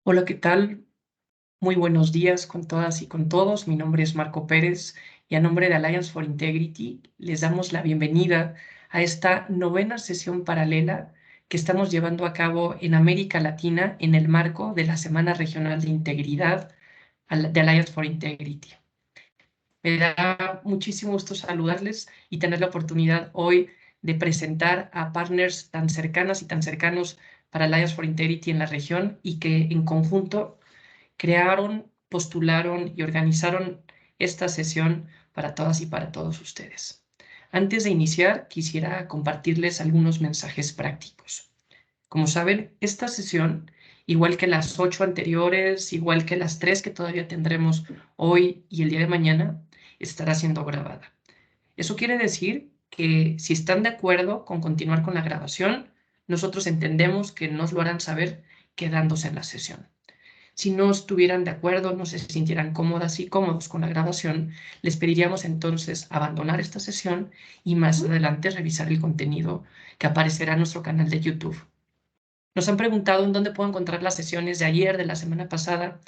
Hola, ¿qué tal? Muy buenos días con todas y con todos. Mi nombre es Marco Pérez y a nombre de Alliance for Integrity les damos la bienvenida a esta novena sesión paralela que estamos llevando a cabo en América Latina en el marco de la Semana Regional de Integridad de Alliance for Integrity. Me da muchísimo gusto saludarles y tener la oportunidad hoy de presentar a partners tan cercanas y tan cercanos para Alliance for Integrity en la región y que en conjunto crearon, postularon y organizaron esta sesión para todas y para todos ustedes. Antes de iniciar, quisiera compartirles algunos mensajes prácticos. Como saben, esta sesión, igual que las 8 anteriores, igual que las 3 que todavía tendremos hoy y el día de mañana, estará siendo grabada. Eso quiere decir que si están de acuerdo con continuar con la grabación, nosotros entendemos que nos lo harán saber quedándose en la sesión. Si no estuvieran de acuerdo, no se sintieran cómodas y cómodos con la grabación, les pediríamos entonces abandonar esta sesión y más adelante revisar el contenido que aparecerá en nuestro canal de YouTube. Nos han preguntado en dónde puedo encontrar las sesiones de ayer, de la semana pasada.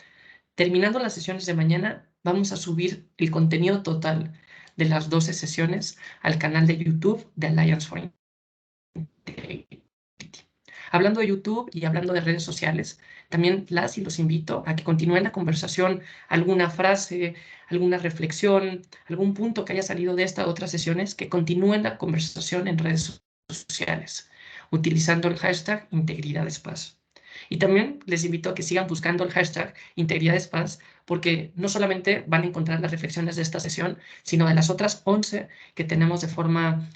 Terminando las sesiones de mañana, vamos a subir el contenido total de las 12 sesiones al canal de YouTube de Alliance for Integrity. Hablando de YouTube y hablando de redes sociales, también las y los invito a que continúen la conversación, alguna frase, alguna reflexión, algún punto que haya salido de esta otras sesiones, que continúen la conversación en redes sociales, utilizando el hashtag IntegridadesPaz. Y también les invito a que sigan buscando el hashtag IntegridadesPaz, porque no solamente van a encontrar las reflexiones de esta sesión, sino de las otras 11 que tenemos de forma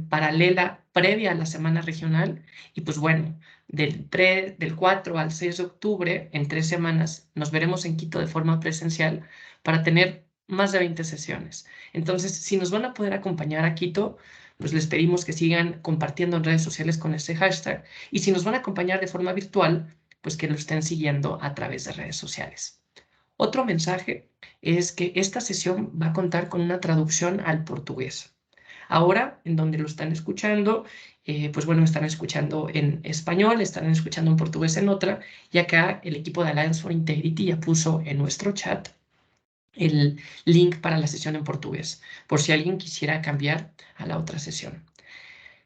paralela previa a la semana regional. Y pues bueno, del 4 al 6 de octubre, en 3 semanas, nos veremos en Quito de forma presencial para tener más de 20 sesiones. Entonces, si nos van a poder acompañar a Quito, pues les pedimos que sigan compartiendo en redes sociales con ese hashtag. Y si nos van a acompañar de forma virtual, pues que lo estén siguiendo a través de redes sociales. Otro mensaje es que esta sesión va a contar con una traducción al portugués. Ahora, en donde lo están escuchando, pues bueno, están escuchando en español, están escuchando en portugués en otra, y acá el equipo de Alliance for Integrity ya puso en nuestro chat el link para la sesión en portugués, por si alguien quisiera cambiar a la otra sesión.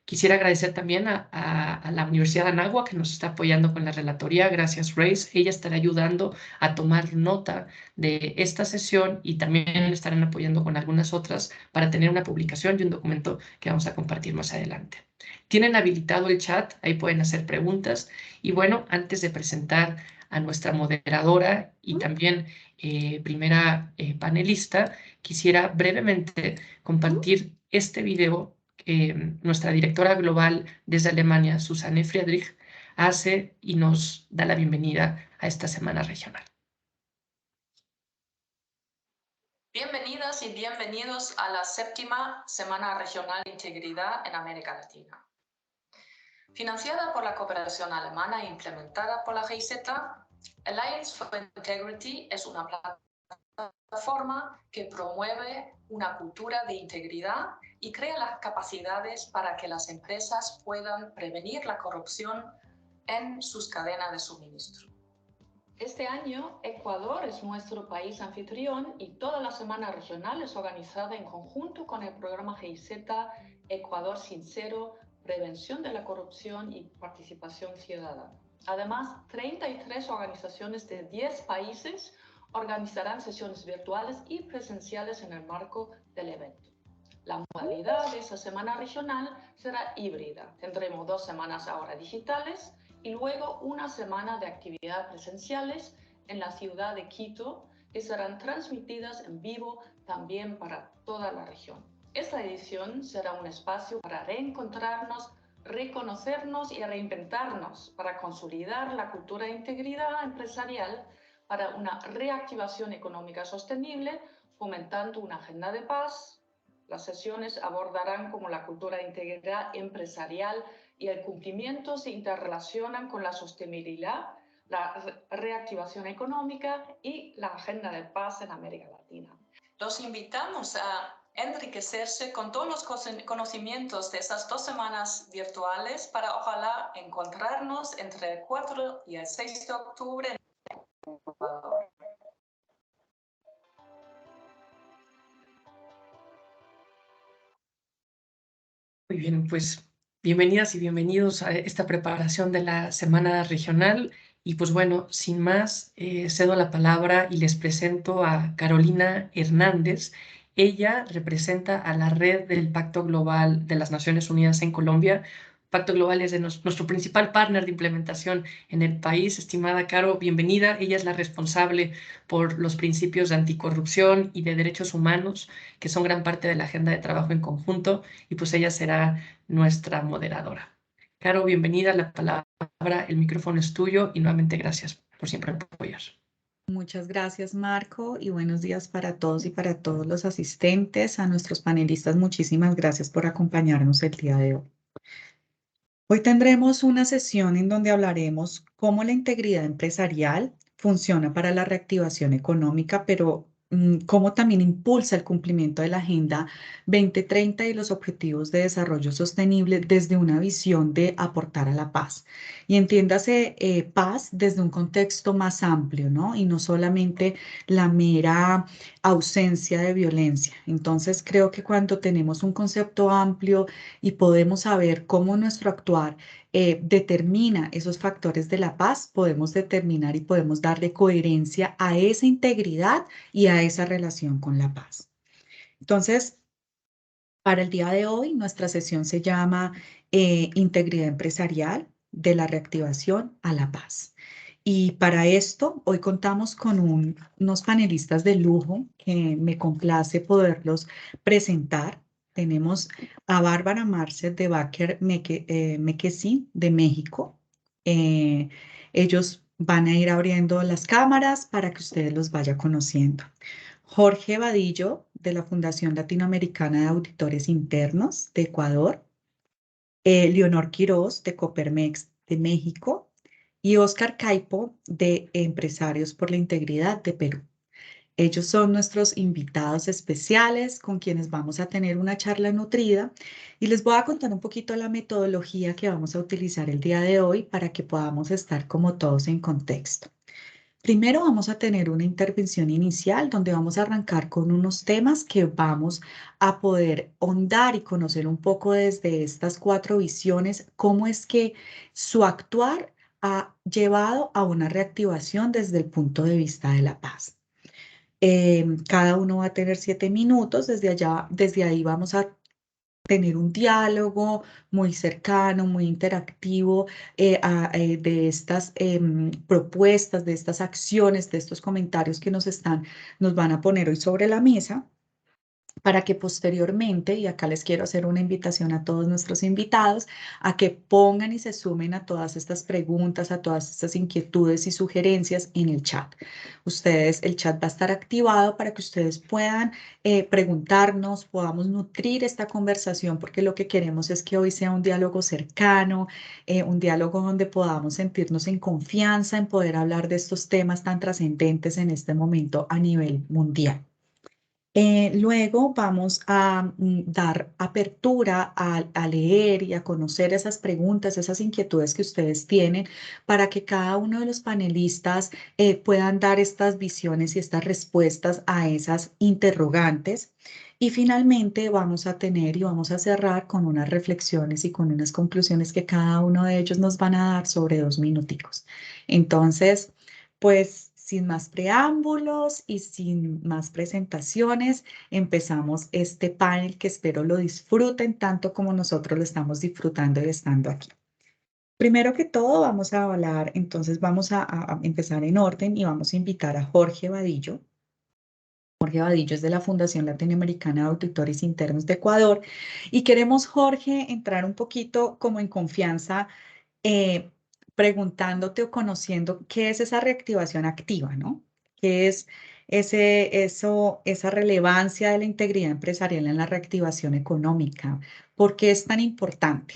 Quisiera agradecer también a la Universidad de Anáhuac que nos está apoyando con la relatoría. Gracias, Grace. Ella estará ayudando a tomar nota de esta sesión y también estarán apoyando con algunas otras para tener una publicación y un documento que vamos a compartir más adelante. Tienen habilitado el chat, ahí pueden hacer preguntas. Y bueno, antes de presentar a nuestra moderadora y también primera panelista, quisiera brevemente compartir este video nuestra directora global desde Alemania, Susanne Friedrich, hace y nos da la bienvenida a esta semana regional. Bienvenidas y bienvenidos a la 7ª Semana Regional de Integridad en América Latina. Financiada por la cooperación alemana e implementada por la GIZ, Alliance for Integrity es una plataforma que promueve una cultura de integridad y crea las capacidades para que las empresas puedan prevenir la corrupción en sus cadenas de suministro. Este año, Ecuador es nuestro país anfitrión y toda la semana regional es organizada en conjunto con el programa GIZ Ecuador Sincero, Prevención de la Corrupción y Participación Ciudadana. Además, 33 organizaciones de 10 países organizarán sesiones virtuales y presenciales en el marco del evento. La modalidad de esta semana regional será híbrida. Tendremos 2 semanas ahora digitales y luego una semana de actividades presenciales en la ciudad de Quito que serán transmitidas en vivo también para toda la región. Esta edición será un espacio para reencontrarnos, reconocernos y reinventarnos para consolidar la cultura de integridad empresarial para una reactivación económica sostenible, fomentando una agenda de paz. Las sesiones abordarán cómo la cultura de integridad empresarial y el cumplimiento se interrelacionan con la sostenibilidad, la reactivación económica y la agenda de paz en América Latina. Los invitamos a enriquecerse con todos los conocimientos de esas 2 semanas virtuales para ojalá encontrarnos entre el 4 y el 6 de octubre en Ecuador. Muy bien, pues bienvenidas y bienvenidos a esta preparación de la Semana Regional. Y pues bueno, sin más, cedo la palabra y les presento a Carolina Hernández. Ella representa a la Red del Pacto Global de las Naciones Unidas en Colombia. Pacto Global es de nuestro principal partner de implementación en el país. Estimada Caro, bienvenida. Ella es la responsable por los principios de anticorrupción y de derechos humanos, que son gran parte de la agenda de trabajo en conjunto, y pues ella será nuestra moderadora. Caro, bienvenida, la palabra, el micrófono es tuyo y nuevamente gracias por siempre apoyar. Muchas gracias, Marco, y buenos días para todos y para todos los asistentes, a nuestros panelistas. Muchísimas gracias por acompañarnos el día de hoy. Hoy tendremos una sesión en donde hablaremos cómo la integridad empresarial funciona para la reactivación económica, pero cómo también impulsa el cumplimiento de la Agenda 2030 y los Objetivos de Desarrollo Sostenible desde una visión de aportar a la paz. Y entiéndase paz desde un contexto más amplio, ¿no? Y no solamente la mera ausencia de violencia. Entonces, creo que cuando tenemos un concepto amplio y podemos saber cómo nuestro actuar determina esos factores de la paz, podemos determinar y podemos darle coherencia a esa integridad y a esa relación con la paz. Entonces, para el día de hoy, nuestra sesión se llama Integridad empresarial de la reactivación a la paz. Y para esto, hoy contamos con unos panelistas de lujo que me complace poderlos presentar. Tenemos a Bárbara Marcet de Baker McKessie de México. Ellos van a ir abriendo las cámaras para que ustedes los vayan conociendo. Jorge Vadillo de la Fundación Latinoamericana de Auditores Internos de Ecuador. Leonor Quiroz de Copermex de México y Óscar Caipo de Empresarios por la Integridad de Perú. Ellos son nuestros invitados especiales con quienes vamos a tener una charla nutrida y les voy a contar un poquito la metodología que vamos a utilizar el día de hoy para que podamos estar como todos en contexto. Primero vamos a tener una intervención inicial donde vamos a arrancar con unos temas que vamos a poder ahondar y conocer un poco desde estas 4 visiones, cómo es que su actuar ha llevado a una reactivación desde el punto de vista de la paz. Cada uno va a tener 7 minutos, desde ahí vamos a tener un diálogo muy cercano, muy interactivo de estas propuestas, de estas acciones, de estos comentarios que nos van a poner hoy sobre la mesa, para que posteriormente, y acá les quiero hacer una invitación a todos nuestros invitados, a que pongan y se sumen a todas estas preguntas, a todas estas inquietudes y sugerencias en el chat. El chat va a estar activado para que ustedes puedan preguntarnos, podamos nutrir esta conversación, porque lo que queremos es que hoy sea un diálogo cercano, un diálogo donde podamos sentirnos en confianza en poder hablar de estos temas tan trascendentes en este momento a nivel mundial. Luego vamos a dar apertura a leer y a conocer esas preguntas, esas inquietudes que ustedes tienen para que cada uno de los panelistas puedan dar estas visiones y estas respuestas a esas interrogantes. Y finalmente vamos a tener y vamos a cerrar con unas reflexiones y con unas conclusiones que cada uno de ellos nos van a dar sobre 2 minuticos. Entonces, pues sin más preámbulos y sin más presentaciones, empezamos este panel que espero lo disfruten tanto como nosotros lo estamos disfrutando y estando aquí. Primero que todo vamos a hablar, entonces vamos a empezar en orden y vamos a invitar a Jorge Vadillo. Jorge Vadillo es de la Fundación Latinoamericana de Auditores Internos de Ecuador y queremos, Jorge, entrar un poquito como en confianza preguntándote o conociendo qué es esa reactivación activa, ¿no? ¿Qué es esa relevancia de la integridad empresarial en la reactivación económica? ¿Por qué es tan importante?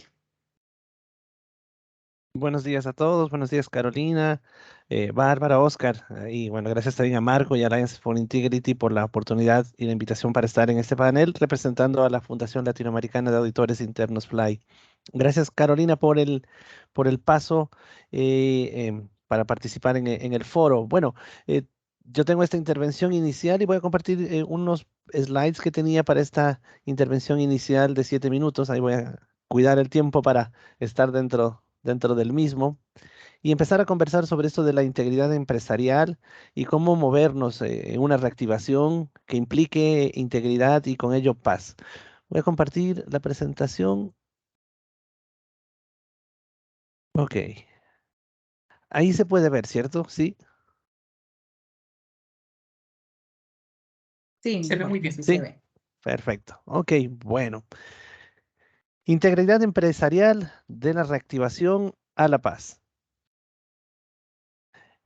Buenos días a todos, buenos días Carolina, Bárbara, Oscar, y bueno, gracias también a Marco y a Alliance for Integrity por la oportunidad y la invitación para estar en este panel representando a la Fundación Latinoamericana de Auditores Internos FLY. Gracias Carolina por el paso para participar en el foro. Bueno, yo tengo esta intervención inicial y voy a compartir unos slides que tenía para esta intervención inicial de 7 minutos. Ahí voy a cuidar el tiempo para estar dentro del mismo y empezar a conversar sobre esto de la integridad empresarial y cómo movernos en una reactivación que implique integridad y con ello paz. Voy a compartir la presentación. Ok. Ahí se puede ver, ¿cierto? Sí, Sí, Se ve muy Jorge, bien. sí se sí. ve. Perfecto. Ok, bueno. Integridad empresarial de la reactivación a la paz.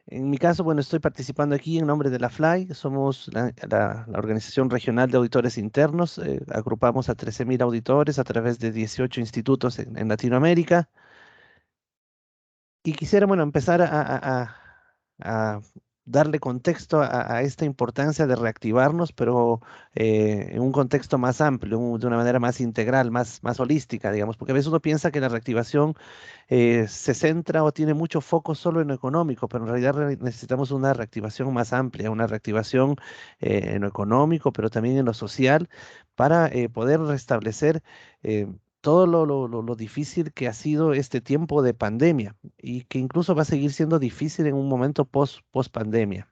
En mi caso, bueno, estoy participando aquí en nombre de la FLY. Somos la Organización Regional de Auditores Internos. Agrupamos a 13.000 auditores a través de 18 institutos en Latinoamérica. Y quisiera, bueno, empezar a darle contexto a esta importancia de reactivarnos, pero en un contexto más amplio, de una manera más integral, más holística, digamos, porque a veces uno piensa que la reactivación se centra o tiene mucho foco solo en lo económico, pero en realidad necesitamos una reactivación más amplia, una reactivación en lo económico, pero también en lo social, para poder restablecer todo lo difícil que ha sido este tiempo de pandemia y que incluso va a seguir siendo difícil en un momento post pandemia.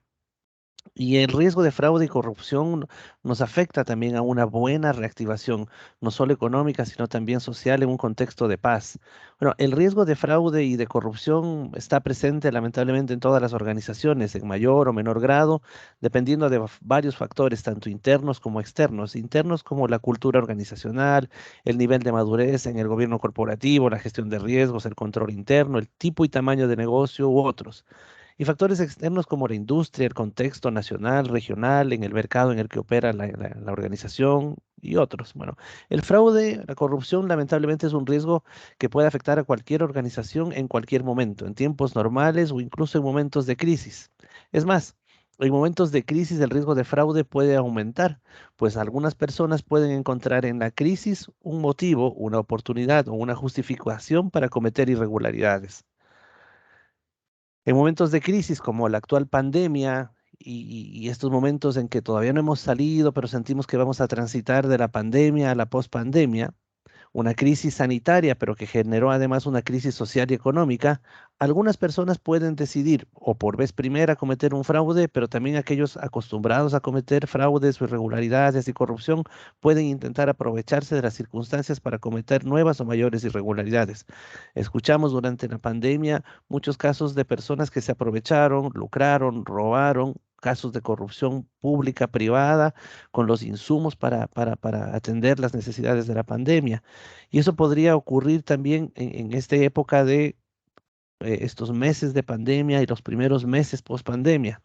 Y el riesgo de fraude y corrupción nos afecta también a una buena reactivación, no solo económica, sino también social en un contexto de paz. Bueno, el riesgo de fraude y de corrupción está presente lamentablemente en todas las organizaciones, en mayor o menor grado, dependiendo de varios factores, tanto internos como externos. Internos como la cultura organizacional, el nivel de madurez en el gobierno corporativo, la gestión de riesgos, el control interno, el tipo y tamaño de negocio u otros y factores externos como la industria, el contexto nacional, regional, en el mercado en el que opera la organización y otros. Bueno, el fraude, la corrupción, lamentablemente es un riesgo que puede afectar a cualquier organización en cualquier momento, en tiempos normales o incluso en momentos de crisis. Es más, en momentos de crisis el riesgo de fraude puede aumentar, pues algunas personas pueden encontrar en la crisis un motivo, una oportunidad o una justificación para cometer irregularidades. En momentos de crisis como la actual pandemia y estos momentos en que todavía no hemos salido, pero sentimos que vamos a transitar de la pandemia a la pospandemia, una crisis sanitaria, pero que generó además una crisis social y económica, algunas personas pueden decidir o por vez primera cometer un fraude, pero también aquellos acostumbrados a cometer fraudes o irregularidades y corrupción pueden intentar aprovecharse de las circunstancias para cometer nuevas o mayores irregularidades. Escuchamos durante la pandemia muchos casos de personas que se aprovecharon, lucraron, robaron, casos de corrupción pública, privada, con los insumos para atender las necesidades de la pandemia. Y eso podría ocurrir también en esta época de estos meses de pandemia y los primeros meses post pandemia.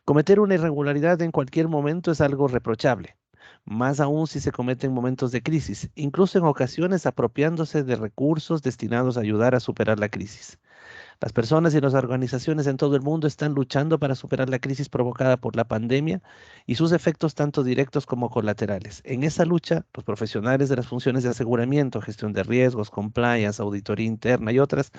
Cometer una irregularidad en cualquier momento es algo reprochable, más aún si se comete en momentos de crisis, incluso en ocasiones apropiándose de recursos destinados a ayudar a superar la crisis. Las personas y las organizaciones en todo el mundo están luchando para superar la crisis provocada por la pandemia y sus efectos tanto directos como colaterales. En esa lucha, los profesionales de las funciones de aseguramiento, gestión de riesgos, compliance, auditoría interna y otras,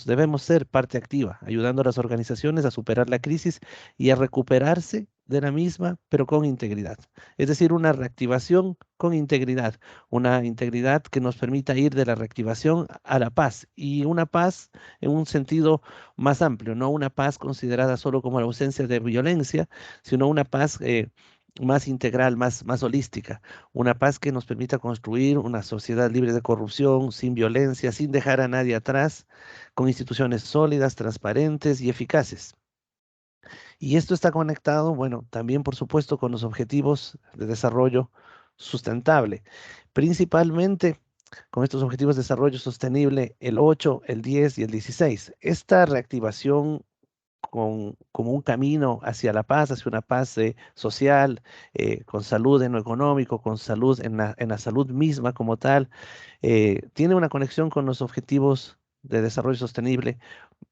debemos ser parte activa, ayudando a las organizaciones a superar la crisis y a recuperarse de la misma, pero con integridad. Es decir, una reactivación con integridad, una integridad que nos permita ir de la reactivación a la paz y una paz en un sentido más amplio, no una paz considerada solo como la ausencia de violencia, sino una paz más integral, más holística, una paz que nos permita construir una sociedad libre de corrupción, sin violencia, sin dejar a nadie atrás, con instituciones sólidas, transparentes y eficaces. Y esto está conectado, bueno, también por supuesto con los objetivos de desarrollo sustentable, principalmente con estos objetivos de desarrollo sostenible, el 8, el 10 y el 16. Esta reactivación como un camino hacia la paz, hacia una paz social, con salud en lo económico, con salud en la salud misma como tal, tiene una conexión con los objetivos de desarrollo sostenible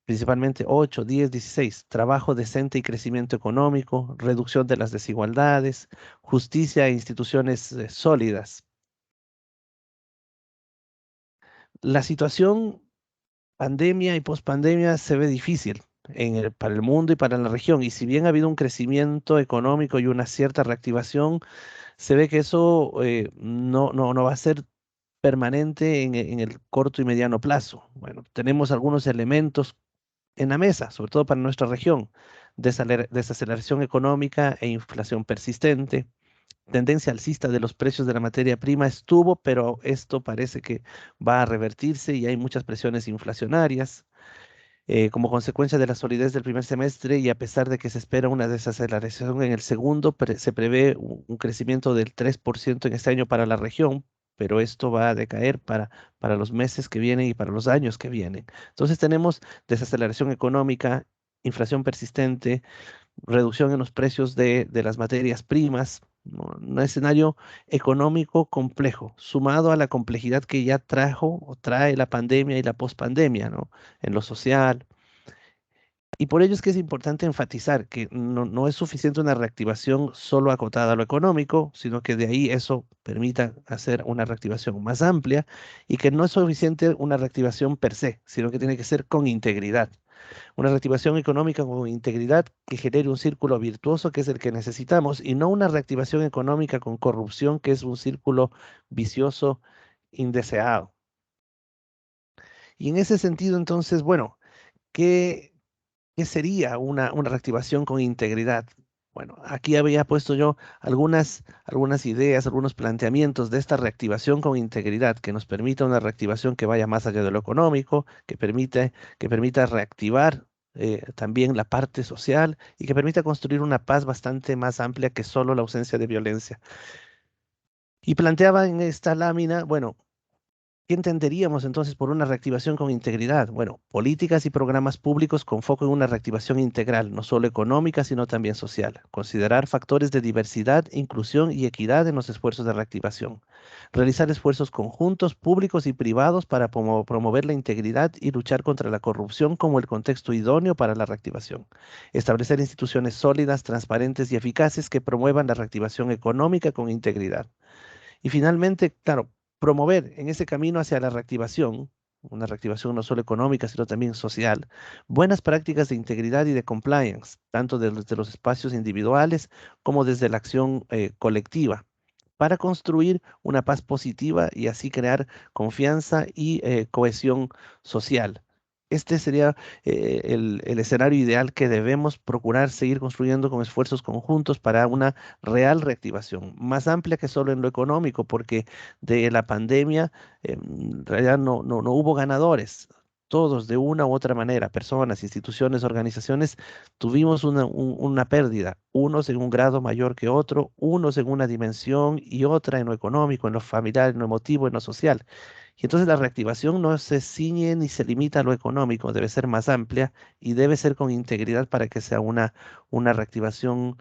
principalmente 8, 10, 16, trabajo decente y crecimiento económico, reducción de las desigualdades, justicia e instituciones sólidas. La situación pandemia y pospandemia se ve difícil. para el mundo y para la región. Y si bien ha habido un crecimiento económico y una cierta reactivación, se ve que eso no va a ser permanente en el corto y mediano plazo. Bueno, tenemos algunos elementos en la mesa, sobre todo para nuestra región: desaceleración económica e inflación persistente. Tendencia alcista de los precios de la materia prima estuvo, pero esto parece que va a revertirse y hay muchas presiones inflacionarias. Como consecuencia de la solidez del primer semestre y a pesar de que se espera una desaceleración en el segundo, se prevé un crecimiento del 3% en este año para la región, pero esto va a decaer para los meses que vienen y para los años que vienen. Entonces tenemos desaceleración económica, inflación persistente, reducción en los precios de las materias primas, ¿no? Un escenario económico complejo, sumado a la complejidad que ya trajo o trae la pandemia y la pospandemia, ¿no? En lo social. Y por ello es que es importante enfatizar que no es suficiente una reactivación solo acotada a lo económico, sino que de ahí eso permita hacer una reactivación más amplia y que no es suficiente una reactivación per se, sino que tiene que ser con integridad. Una reactivación económica con integridad que genere un círculo virtuoso que es el que necesitamos y no una reactivación económica con corrupción que es un círculo vicioso indeseado. Y en ese sentido, entonces, bueno, ¿qué, qué sería una reactivación con integridad? Bueno, aquí había puesto yo algunas ideas, algunos planteamientos de esta reactivación con integridad que nos permita una reactivación que vaya más allá de lo económico, que permita reactivar también la parte social y que permita construir una paz bastante más amplia que solo la ausencia de violencia. Y planteaba en esta lámina, bueno, ¿qué entenderíamos entonces por una reactivación con integridad? Bueno, políticas y programas públicos con foco en una reactivación integral, no solo económica, sino también social. Considerar factores de diversidad, inclusión y equidad en los esfuerzos de reactivación. Realizar esfuerzos conjuntos, públicos y privados para promover la integridad y luchar contra la corrupción como el contexto idóneo para la reactivación. Establecer instituciones sólidas, transparentes y eficaces que promuevan la reactivación económica con integridad. Y finalmente, claro, promover en ese camino hacia la reactivación, una reactivación no solo económica, sino también social, buenas prácticas de integridad y de compliance, tanto desde los espacios individuales como desde la acción colectiva, para construir una paz positiva y así crear confianza y cohesión social. Este sería el escenario ideal que debemos procurar seguir construyendo con esfuerzos conjuntos para una real reactivación, más amplia que solo en lo económico, porque de la pandemia en realidad no hubo ganadores. Todos, de una u otra manera, personas, instituciones, organizaciones, tuvimos una pérdida, unos en un grado mayor que otro, unos en una dimensión y otra en lo económico, en lo familiar, en lo emotivo, en lo social. Y entonces la reactivación no se ciñe ni se limita a lo económico, debe ser más amplia y debe ser con integridad para que sea una reactivación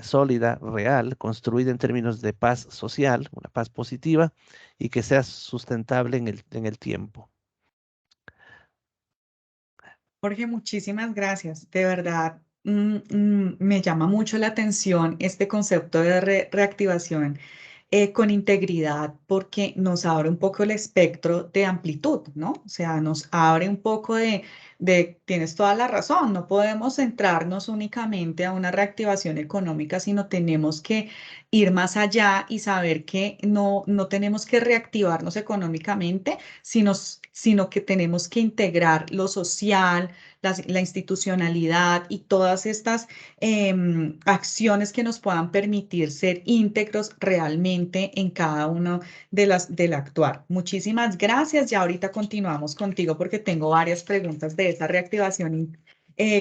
sólida, real, construida en términos de paz social, una paz positiva y que sea sustentable en el tiempo. Jorge, muchísimas gracias. De verdad, me llama mucho la atención este concepto de reactivación con integridad porque nos abre un poco el espectro de amplitud, ¿no? O sea, nos abre un poco tienes toda la razón, no podemos centrarnos únicamente a una reactivación económica, sino tenemos que ir más allá y saber que no tenemos que reactivarnos económicamente, sino que tenemos que integrar lo social, la institucionalidad y todas estas acciones que nos puedan permitir ser íntegros realmente en cada uno del actuar. Muchísimas gracias. Ya ahorita continuamos contigo porque tengo varias preguntas de esa reactivación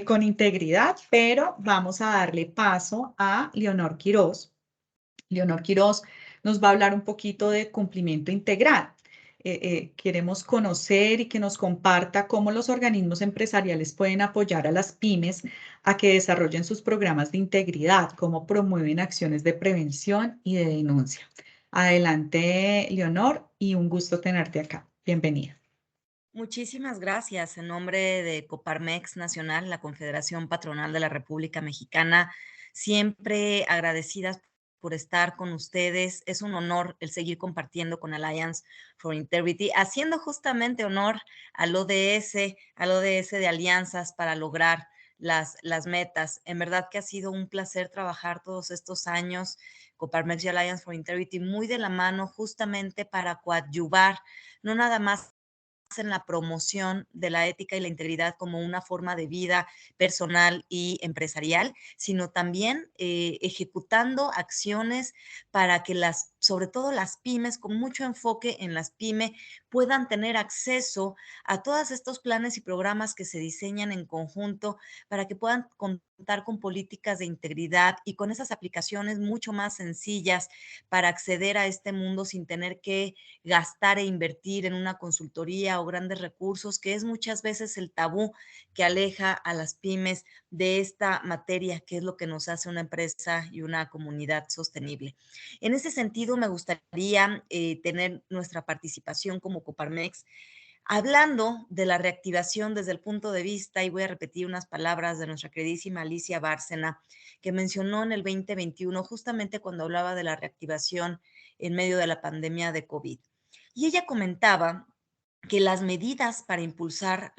con integridad, pero vamos a darle paso a Leonor Quiroz. Leonor Quiroz nos va a hablar un poquito de cumplimiento integral. Queremos conocer y que nos comparta cómo los organismos empresariales pueden apoyar a las pymes a que desarrollen sus programas de integridad, cómo promueven acciones de prevención y de denuncia. Adelante, Leonor, y un gusto tenerte acá. Bienvenida. Muchísimas gracias. En nombre de Coparmex Nacional, la Confederación Patronal de la República Mexicana, siempre agradecidas por estar con ustedes. Es un honor el seguir compartiendo con Alliance for Integrity, haciendo justamente honor al ODS de alianzas para lograr las metas. En verdad que ha sido un placer trabajar todos estos años, Coparmex y Alliance for Integrity, muy de la mano justamente para coadyuvar, no nada más en la promoción de la ética y la integridad como una forma de vida personal y empresarial, sino también ejecutando acciones para que sobre todo las pymes, con mucho enfoque en las pymes, puedan tener acceso a todos estos planes y programas que se diseñan en conjunto para que puedan contar con políticas de integridad y con esas aplicaciones mucho más sencillas para acceder a este mundo sin tener que gastar e invertir en una consultoría o grandes recursos, que es muchas veces el tabú que aleja a las pymes de esta materia, que es lo que nos hace una empresa y una comunidad sostenible. En ese sentido, me gustaría tener nuestra participación como Coparmex hablando de la reactivación desde el punto de vista, y voy a repetir unas palabras de nuestra queridísima Alicia Bárcena, que mencionó en el 2021, justamente cuando hablaba de la reactivación en medio de la pandemia de COVID. Y ella comentaba que las medidas para impulsar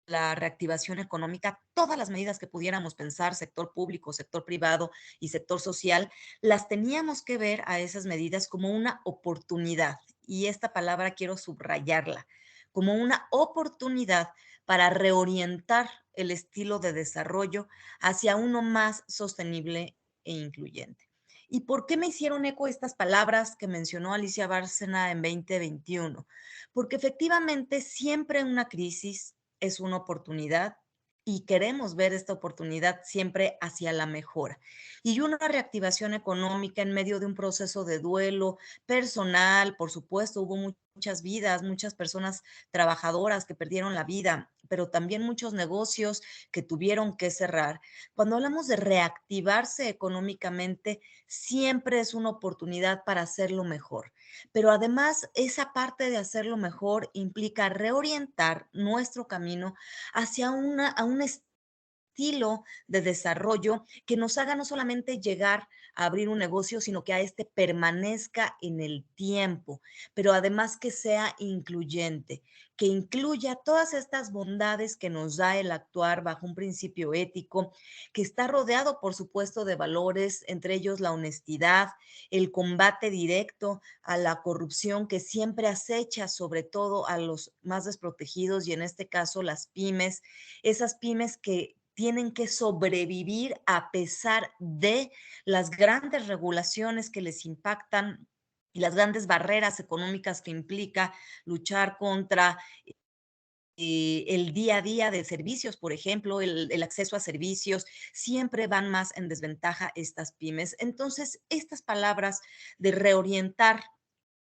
la reactivación económica, todas las medidas que pudiéramos pensar, sector público, sector privado y sector social, las teníamos que ver a esas medidas como una oportunidad. Y esta palabra quiero subrayarla, como una oportunidad para reorientar el estilo de desarrollo hacia uno más sostenible e incluyente. ¿Y por qué me hicieron eco estas palabras que mencionó Alicia Bárcena en 2021? Porque efectivamente siempre en una crisis es una oportunidad y queremos ver esta oportunidad siempre hacia la mejora. Y una reactivación económica en medio de un proceso de duelo personal, por supuesto, hubo muchas vidas, muchas personas trabajadoras que perdieron la vida, pero también muchos negocios que tuvieron que cerrar. Cuando hablamos de reactivarse económicamente, siempre es una oportunidad para hacerlo mejor. Pero además, esa parte de hacerlo mejor implica reorientar nuestro camino hacia a un estilo de desarrollo que nos haga no solamente llegar a abrir un negocio, sino que a este permanezca en el tiempo, pero además que sea incluyente, que incluya todas estas bondades que nos da el actuar bajo un principio ético, que está rodeado, por supuesto, de valores, entre ellos la honestidad, el combate directo a la corrupción que siempre acecha sobre todo a los más desprotegidos y en este caso las pymes, esas pymes que tienen que sobrevivir a pesar de las grandes regulaciones que les impactan y las grandes barreras económicas que implica luchar contra el día a día de servicios, por ejemplo, el acceso a servicios, siempre van más en desventaja estas pymes. Entonces, estas palabras de reorientar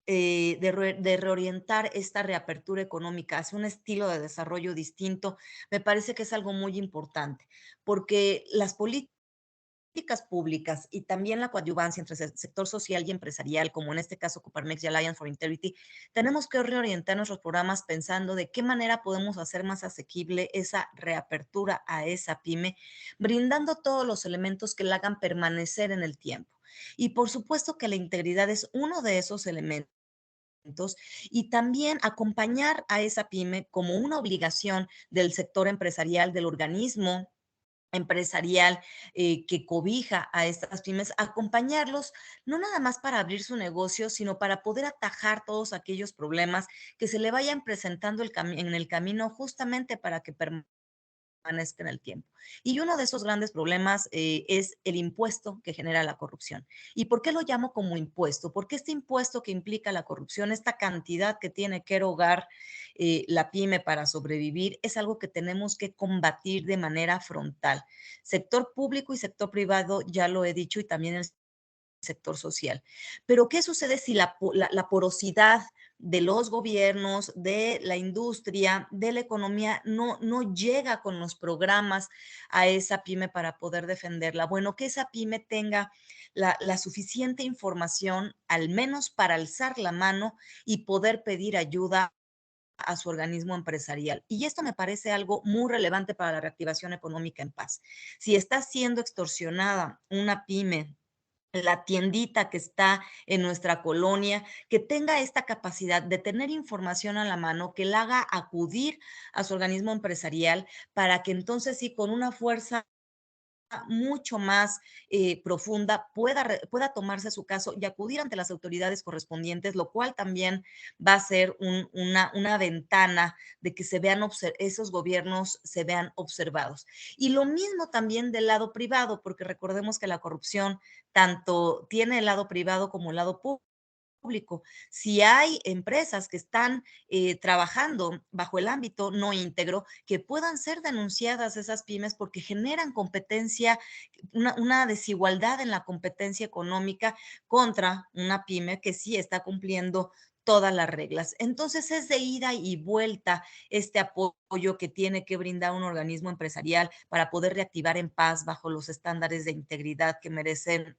de reorientar esta reapertura económica hacia un estilo de desarrollo distinto, me parece que es algo muy importante, porque las políticas públicas y también la coadyuvancia entre el sector social y empresarial, como en este caso Coparmex y Alliance for Integrity, tenemos que reorientar nuestros programas pensando de qué manera podemos hacer más asequible esa reapertura a esa pyme, brindando todos los elementos que la hagan permanecer en el tiempo. Y por supuesto que la integridad es uno de esos elementos y también acompañar a esa pyme como una obligación del sector empresarial, del organismo empresarial que cobija a estas pymes, acompañarlos no nada más para abrir su negocio, sino para poder atajar todos aquellos problemas que se le vayan presentando en el camino justamente para que permanezca en el tiempo. Y uno de esos grandes problemas es el impuesto que genera la corrupción. ¿Y por qué lo llamo como impuesto? Porque este impuesto que implica la corrupción, esta cantidad que tiene que erogar la pyme para sobrevivir, es algo que tenemos que combatir de manera frontal. Sector público y sector privado, ya lo he dicho, y también el sector social. Pero, ¿qué sucede si la porosidad de los gobiernos, de la industria, de la economía, no llega con los programas a esa pyme para poder defenderla? Bueno, que esa pyme tenga la suficiente información, al menos para alzar la mano y poder pedir ayuda a su organismo empresarial. Y esto me parece algo muy relevante para la reactivación económica en paz. Si está siendo extorsionada una pyme la tiendita que está en nuestra colonia, que tenga esta capacidad de tener información a la mano, que la haga acudir a su organismo empresarial para que entonces sí, con una fuerza mucho más profunda pueda tomarse su caso y acudir ante las autoridades correspondientes, lo cual también va a ser una ventana de que esos gobiernos se vean observados. Y lo mismo también del lado privado, porque recordemos que la corrupción tanto tiene el lado privado como el lado público. Si hay empresas que están trabajando bajo el ámbito no íntegro, que puedan ser denunciadas esas pymes porque generan competencia, una desigualdad en la competencia económica contra una pyme que sí está cumpliendo todas las reglas. Entonces es de ida y vuelta este apoyo que tiene que brindar un organismo empresarial para poder reactivar en paz bajo los estándares de integridad que merecen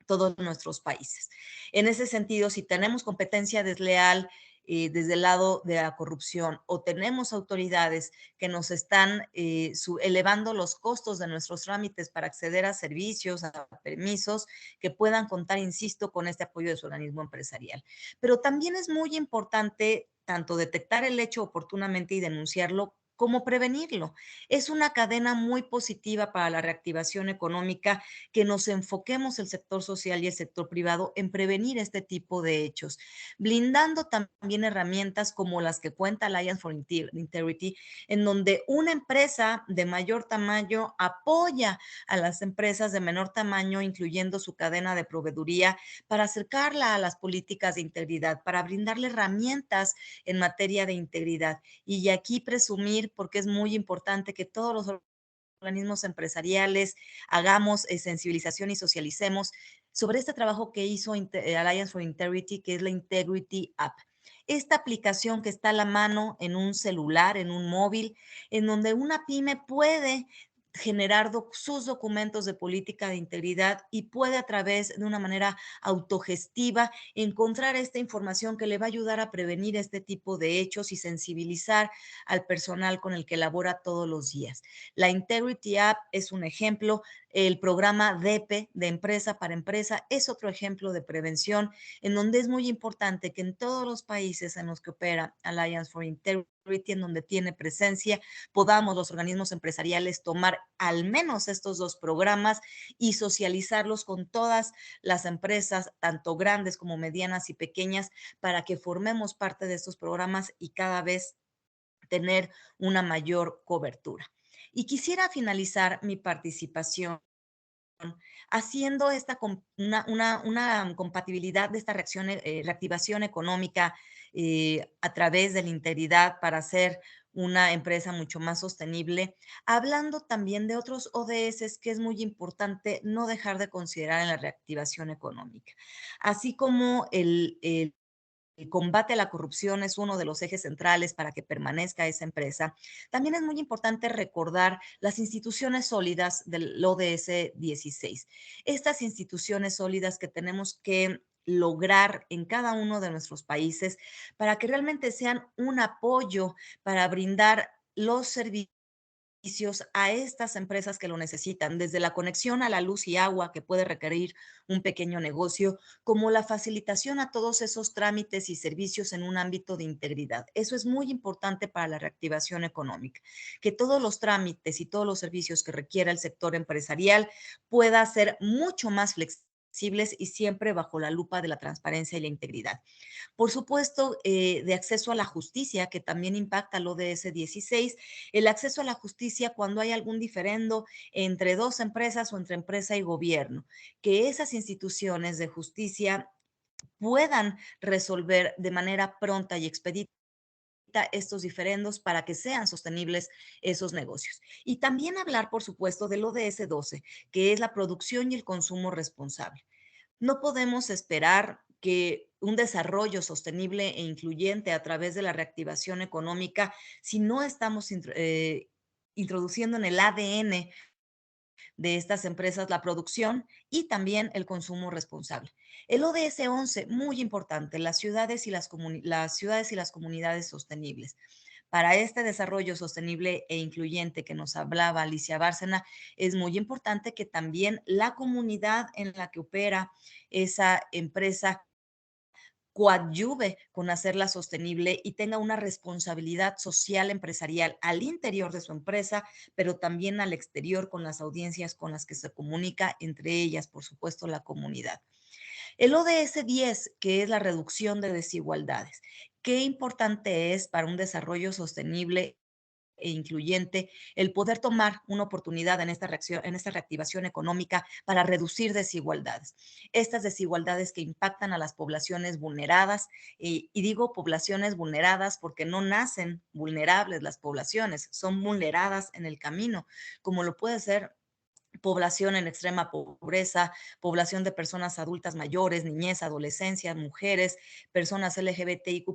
todos nuestros países. En ese sentido, si tenemos competencia desleal desde el lado de la corrupción o tenemos autoridades que nos están elevando los costos de nuestros trámites para acceder a servicios, a permisos, que puedan contar, insisto, con este apoyo de su organismo empresarial. Pero también es muy importante tanto detectar el hecho oportunamente y denunciarlo, como prevenirlo. Es una cadena muy positiva para la reactivación económica que nos enfoquemos el sector social y el sector privado en prevenir este tipo de hechos, blindando también herramientas como las que cuenta Alliance for Integrity, en donde una empresa de mayor tamaño apoya a las empresas de menor tamaño, incluyendo su cadena de proveeduría, para acercarla a las políticas de integridad, para brindarle herramientas en materia de integridad. Y aquí presumir, porque es muy importante que todos los organismos empresariales, hagamos sensibilización y socialicemos sobre este trabajo que hizo Alliance for Integrity, que es la Integrity App. Esta aplicación que está a la mano en un celular, en un móvil, en donde una pyme puede generar sus documentos de política de integridad y puede a través de una manera autogestiva encontrar esta información que le va a ayudar a prevenir este tipo de hechos y sensibilizar al personal con el que labora todos los días. La Integrity App es un ejemplo, el programa DEPE, de empresa para empresa, es otro ejemplo de prevención, en donde es muy importante que en todos los países en los que opera Alliance for Integrity, en donde tiene presencia, podamos los organismos empresariales tomar al menos estos dos programas y socializarlos con todas las empresas, tanto grandes como medianas y pequeñas, para que formemos parte de estos programas y cada vez tener una mayor cobertura. Y quisiera finalizar mi participación haciendo una compatibilidad de esta reactivación económica a través de la integridad para hacer una empresa mucho más sostenible, hablando también de otros ODS que es muy importante no dejar de considerar en la reactivación económica, así como el combate a la corrupción es uno de los ejes centrales para que permanezca esa empresa. También es muy importante recordar las instituciones sólidas del ODS 16. Estas instituciones sólidas que tenemos que lograr en cada uno de nuestros países para que realmente sean un apoyo para brindar los servicios a estas empresas que lo necesitan, desde la conexión a la luz y agua que puede requerir un pequeño negocio, como la facilitación a todos esos trámites y servicios en un ámbito de integridad. Eso es muy importante para la reactivación económica, que todos los trámites y todos los servicios que requiera el sector empresarial pueda ser mucho más flexibles y siempre bajo la lupa de la transparencia y la integridad. Por supuesto, de acceso a la justicia, que también impacta al ODS 16, el acceso a la justicia cuando hay algún diferendo entre dos empresas o entre empresa y gobierno, que esas instituciones de justicia puedan resolver de manera pronta y expedita estos diferendos para que sean sostenibles esos negocios. Y también hablar, por supuesto, del ODS 12, que es la producción y el consumo responsable. No podemos esperar que un desarrollo sostenible e incluyente a través de la reactivación económica si no estamos introduciendo en el ADN de estas empresas la producción y también el consumo responsable. El ODS 11, muy importante, las ciudades y las comunidades sostenibles. Para este desarrollo sostenible e incluyente que nos hablaba Alicia Bárcena, es muy importante que también la comunidad en la que opera esa empresa coadyuve con hacerla sostenible y tenga una responsabilidad social empresarial al interior de su empresa, pero también al exterior con las audiencias con las que se comunica, entre ellas, por supuesto, la comunidad. El ODS 10, que es la reducción de desigualdades. Qué importante es para un desarrollo sostenible e incluyente el poder tomar una oportunidad en esta reacción, en esta reactivación económica para reducir desigualdades. Estas desigualdades que impactan a las poblaciones vulneradas, y digo poblaciones vulneradas porque no nacen vulnerables las poblaciones, son vulneradas en el camino, como lo puede ser población en extrema pobreza, población de personas adultas mayores, niñez, adolescencia, mujeres, personas LGBTIQ+,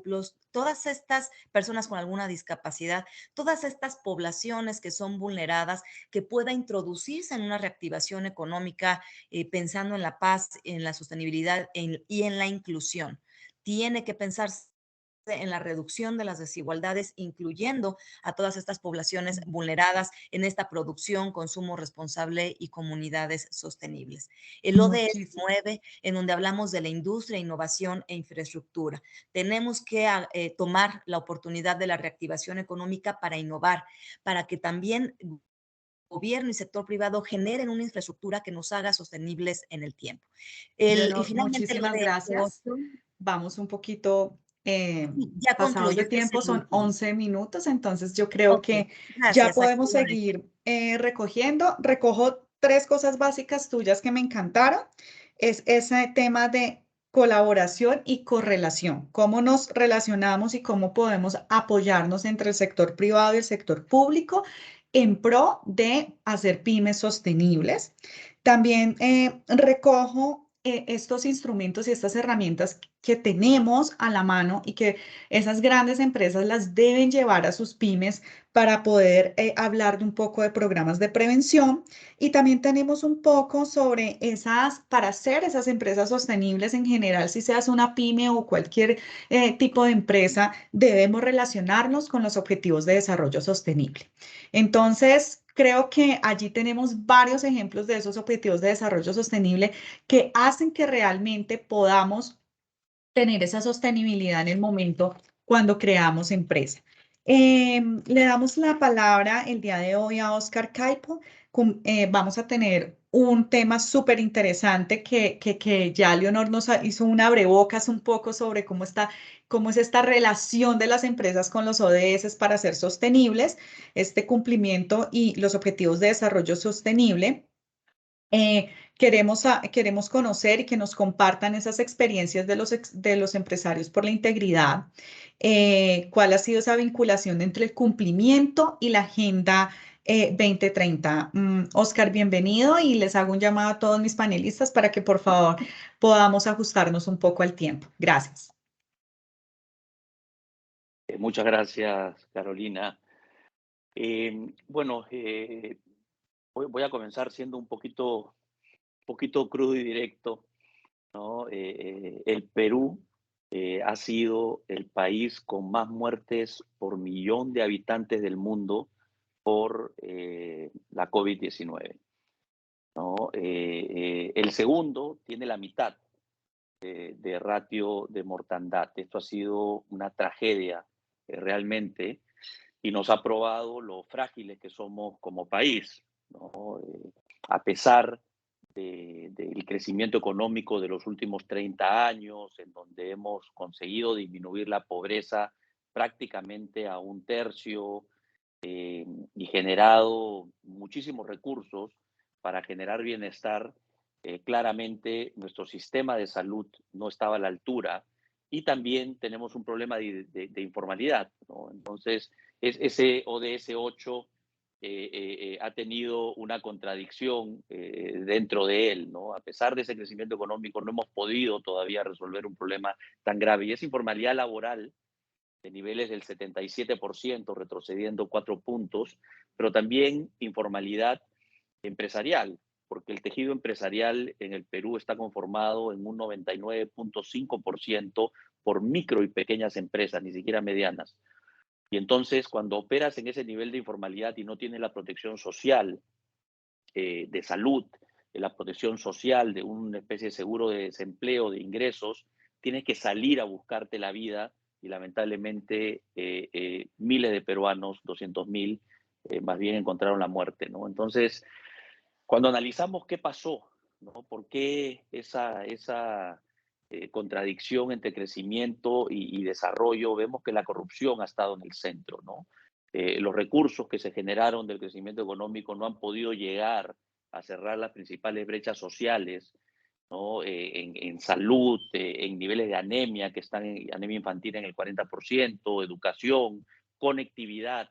todas estas personas con alguna discapacidad, todas estas poblaciones que son vulneradas, que pueda introducirse en una reactivación económica, pensando en la paz, en la sostenibilidad y en la inclusión. Tiene que pensarse en la reducción de las desigualdades, incluyendo a todas estas poblaciones vulneradas en esta producción, consumo responsable y comunidades sostenibles. El ODS Muchísimo. 9, en donde hablamos de la industria, innovación e infraestructura. Tenemos que tomar la oportunidad de la reactivación económica para innovar, para que también gobierno y sector privado generen una infraestructura que nos haga sostenibles en el tiempo. Y Bueno, finalmente el muchísimas ODS gracias. 8, Vamos un poquito ya pasados de concluyo, este es tiempo, el son último. 11 minutos, entonces yo creo Ok, que ya gracias. Aquí podemos lo dejo. seguir recogiendo. Recojo tres cosas básicas tuyas que me encantaron. Es ese tema de colaboración y correlación, cómo nos relacionamos y cómo podemos apoyarnos entre el sector privado y el sector público en pro de hacer pymes sostenibles. También recojo estos instrumentos y estas herramientas que tenemos a la mano y que esas grandes empresas las deben llevar a sus pymes para poder hablar de un poco de programas de prevención. Y también tenemos un poco sobre esas, para hacer esas empresas sostenibles en general, si seas una pyme o cualquier tipo de empresa, debemos relacionarnos con los objetivos de desarrollo sostenible. Entonces, creo que allí tenemos varios ejemplos de esos objetivos de desarrollo sostenible que hacen que realmente podamos tener esa sostenibilidad en el momento cuando creamos empresa. Le damos la palabra el día de hoy a Oscar Caipo. Vamos a tener un tema súper interesante que ya Leonor nos hizo un abrebocas un poco sobre cómo es esta relación de las empresas con los ODS para ser sostenibles, este cumplimiento y los objetivos de desarrollo sostenible. Queremos conocer y que nos compartan esas experiencias de los empresarios por la integridad. ¿Cuál ha sido esa vinculación entre el cumplimiento y la Agenda 2030? Oscar, bienvenido y les hago un llamado a todos mis panelistas para que por favor podamos ajustarnos un poco al tiempo. Gracias. Muchas gracias, Carolina. Bueno, voy a comenzar siendo un poquito crudo y directo, ¿no? El Perú ha sido el país con más muertes por millón de habitantes del mundo por la COVID-19, ¿no? El segundo tiene la mitad de ratio de mortandad. Esto ha sido una tragedia realmente y nos ha probado lo frágiles que somos como país, ¿no? A pesar del crecimiento económico de los últimos 30 años, en donde hemos conseguido disminuir la pobreza prácticamente a un tercio y generado muchísimos recursos para generar bienestar, claramente nuestro sistema de salud no estaba a la altura y también tenemos un problema de informalidad, ¿no? Entonces, ese ODS 8 ha tenido una contradicción dentro de él, ¿no? A pesar de ese crecimiento económico, no hemos podido todavía resolver un problema tan grave. Y esa informalidad laboral de niveles del 77%, retrocediendo 4 puntos, pero también informalidad empresarial, porque el tejido empresarial en el Perú está conformado en un 99.5% por micro y pequeñas empresas, ni siquiera medianas. Y entonces, cuando operas en ese nivel de informalidad y no tienes la protección social, de salud, de la protección social, de una especie de seguro de desempleo, de ingresos, tienes que salir a buscarte la vida y lamentablemente miles de peruanos, 200.000, más bien encontraron la muerte, ¿no? Entonces, cuando analizamos qué pasó, ¿no? ¿Por qué esa contradicción entre crecimiento y desarrollo? Vemos que la corrupción ha estado en el centro, ¿no? Los recursos que se generaron del crecimiento económico no han podido llegar a cerrar las principales brechas sociales, ¿no? En salud, en niveles de anemia, que están en anemia infantil en el 40%, educación, conectividad,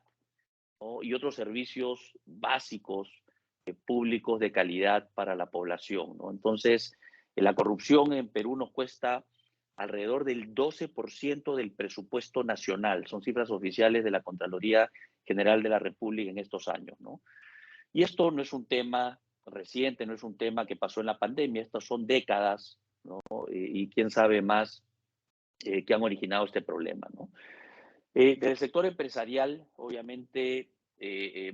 ¿no? Y otros servicios básicos públicos de calidad para la población, ¿no? Entonces, la corrupción en Perú nos cuesta alrededor del 12% del presupuesto nacional. Son cifras oficiales de la Contraloría General de la República en estos años, ¿no? Y esto no es un tema reciente, no es un tema que pasó en la pandemia, estas son décadas, ¿no? Y quién sabe más que han originado este problema, ¿no? Del sector empresarial, obviamente,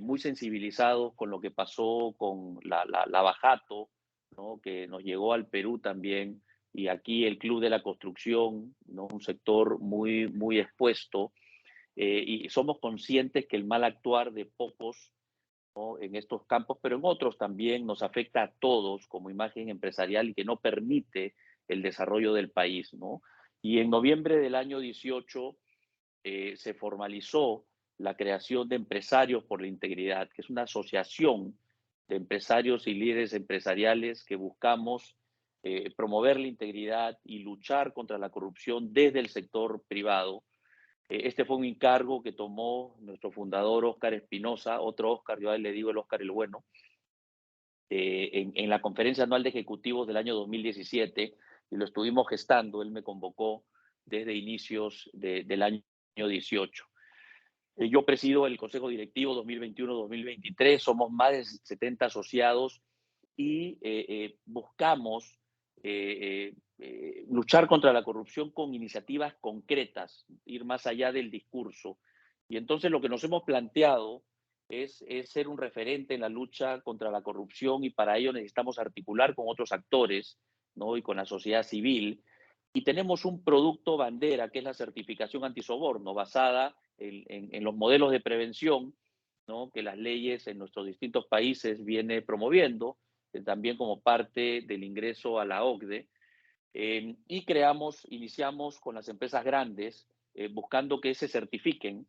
muy sensibilizados con lo que pasó con la Bajato, ¿no? Que nos llegó al Perú también, y aquí el Club de la Construcción, ¿no? Un sector muy, muy expuesto, y somos conscientes que el mal actuar de pocos, ¿no? En estos campos, pero en otros también nos afecta a todos como imagen empresarial y que no permite el desarrollo del país, ¿no? Y en noviembre del año 18 se formalizó la creación de Empresarios por la Integridad, que es una asociación de empresarios y líderes empresariales que buscamos promover la integridad y luchar contra la corrupción desde el sector privado. Este fue un encargo que tomó nuestro fundador Óscar Espinosa, otro Óscar, yo a él le digo el Óscar el Bueno, en la conferencia anual de ejecutivos del año 2017, y lo estuvimos gestando. Él me convocó desde inicios del año 18. Yo presido el Consejo Directivo 2021-2023, somos más de 70 asociados y buscamos luchar contra la corrupción con iniciativas concretas, ir más allá del discurso. Y entonces lo que nos hemos planteado es ser un referente en la lucha contra la corrupción, y para ello necesitamos articular con otros actores, ¿no? Y con la sociedad civil. Y tenemos un producto bandera que es la certificación antisoborno, basada en los modelos de prevención, ¿no? Que las leyes en nuestros distintos países viene promoviendo, también como parte del ingreso a la OCDE. Y iniciamos con las empresas grandes, buscando que se certifiquen,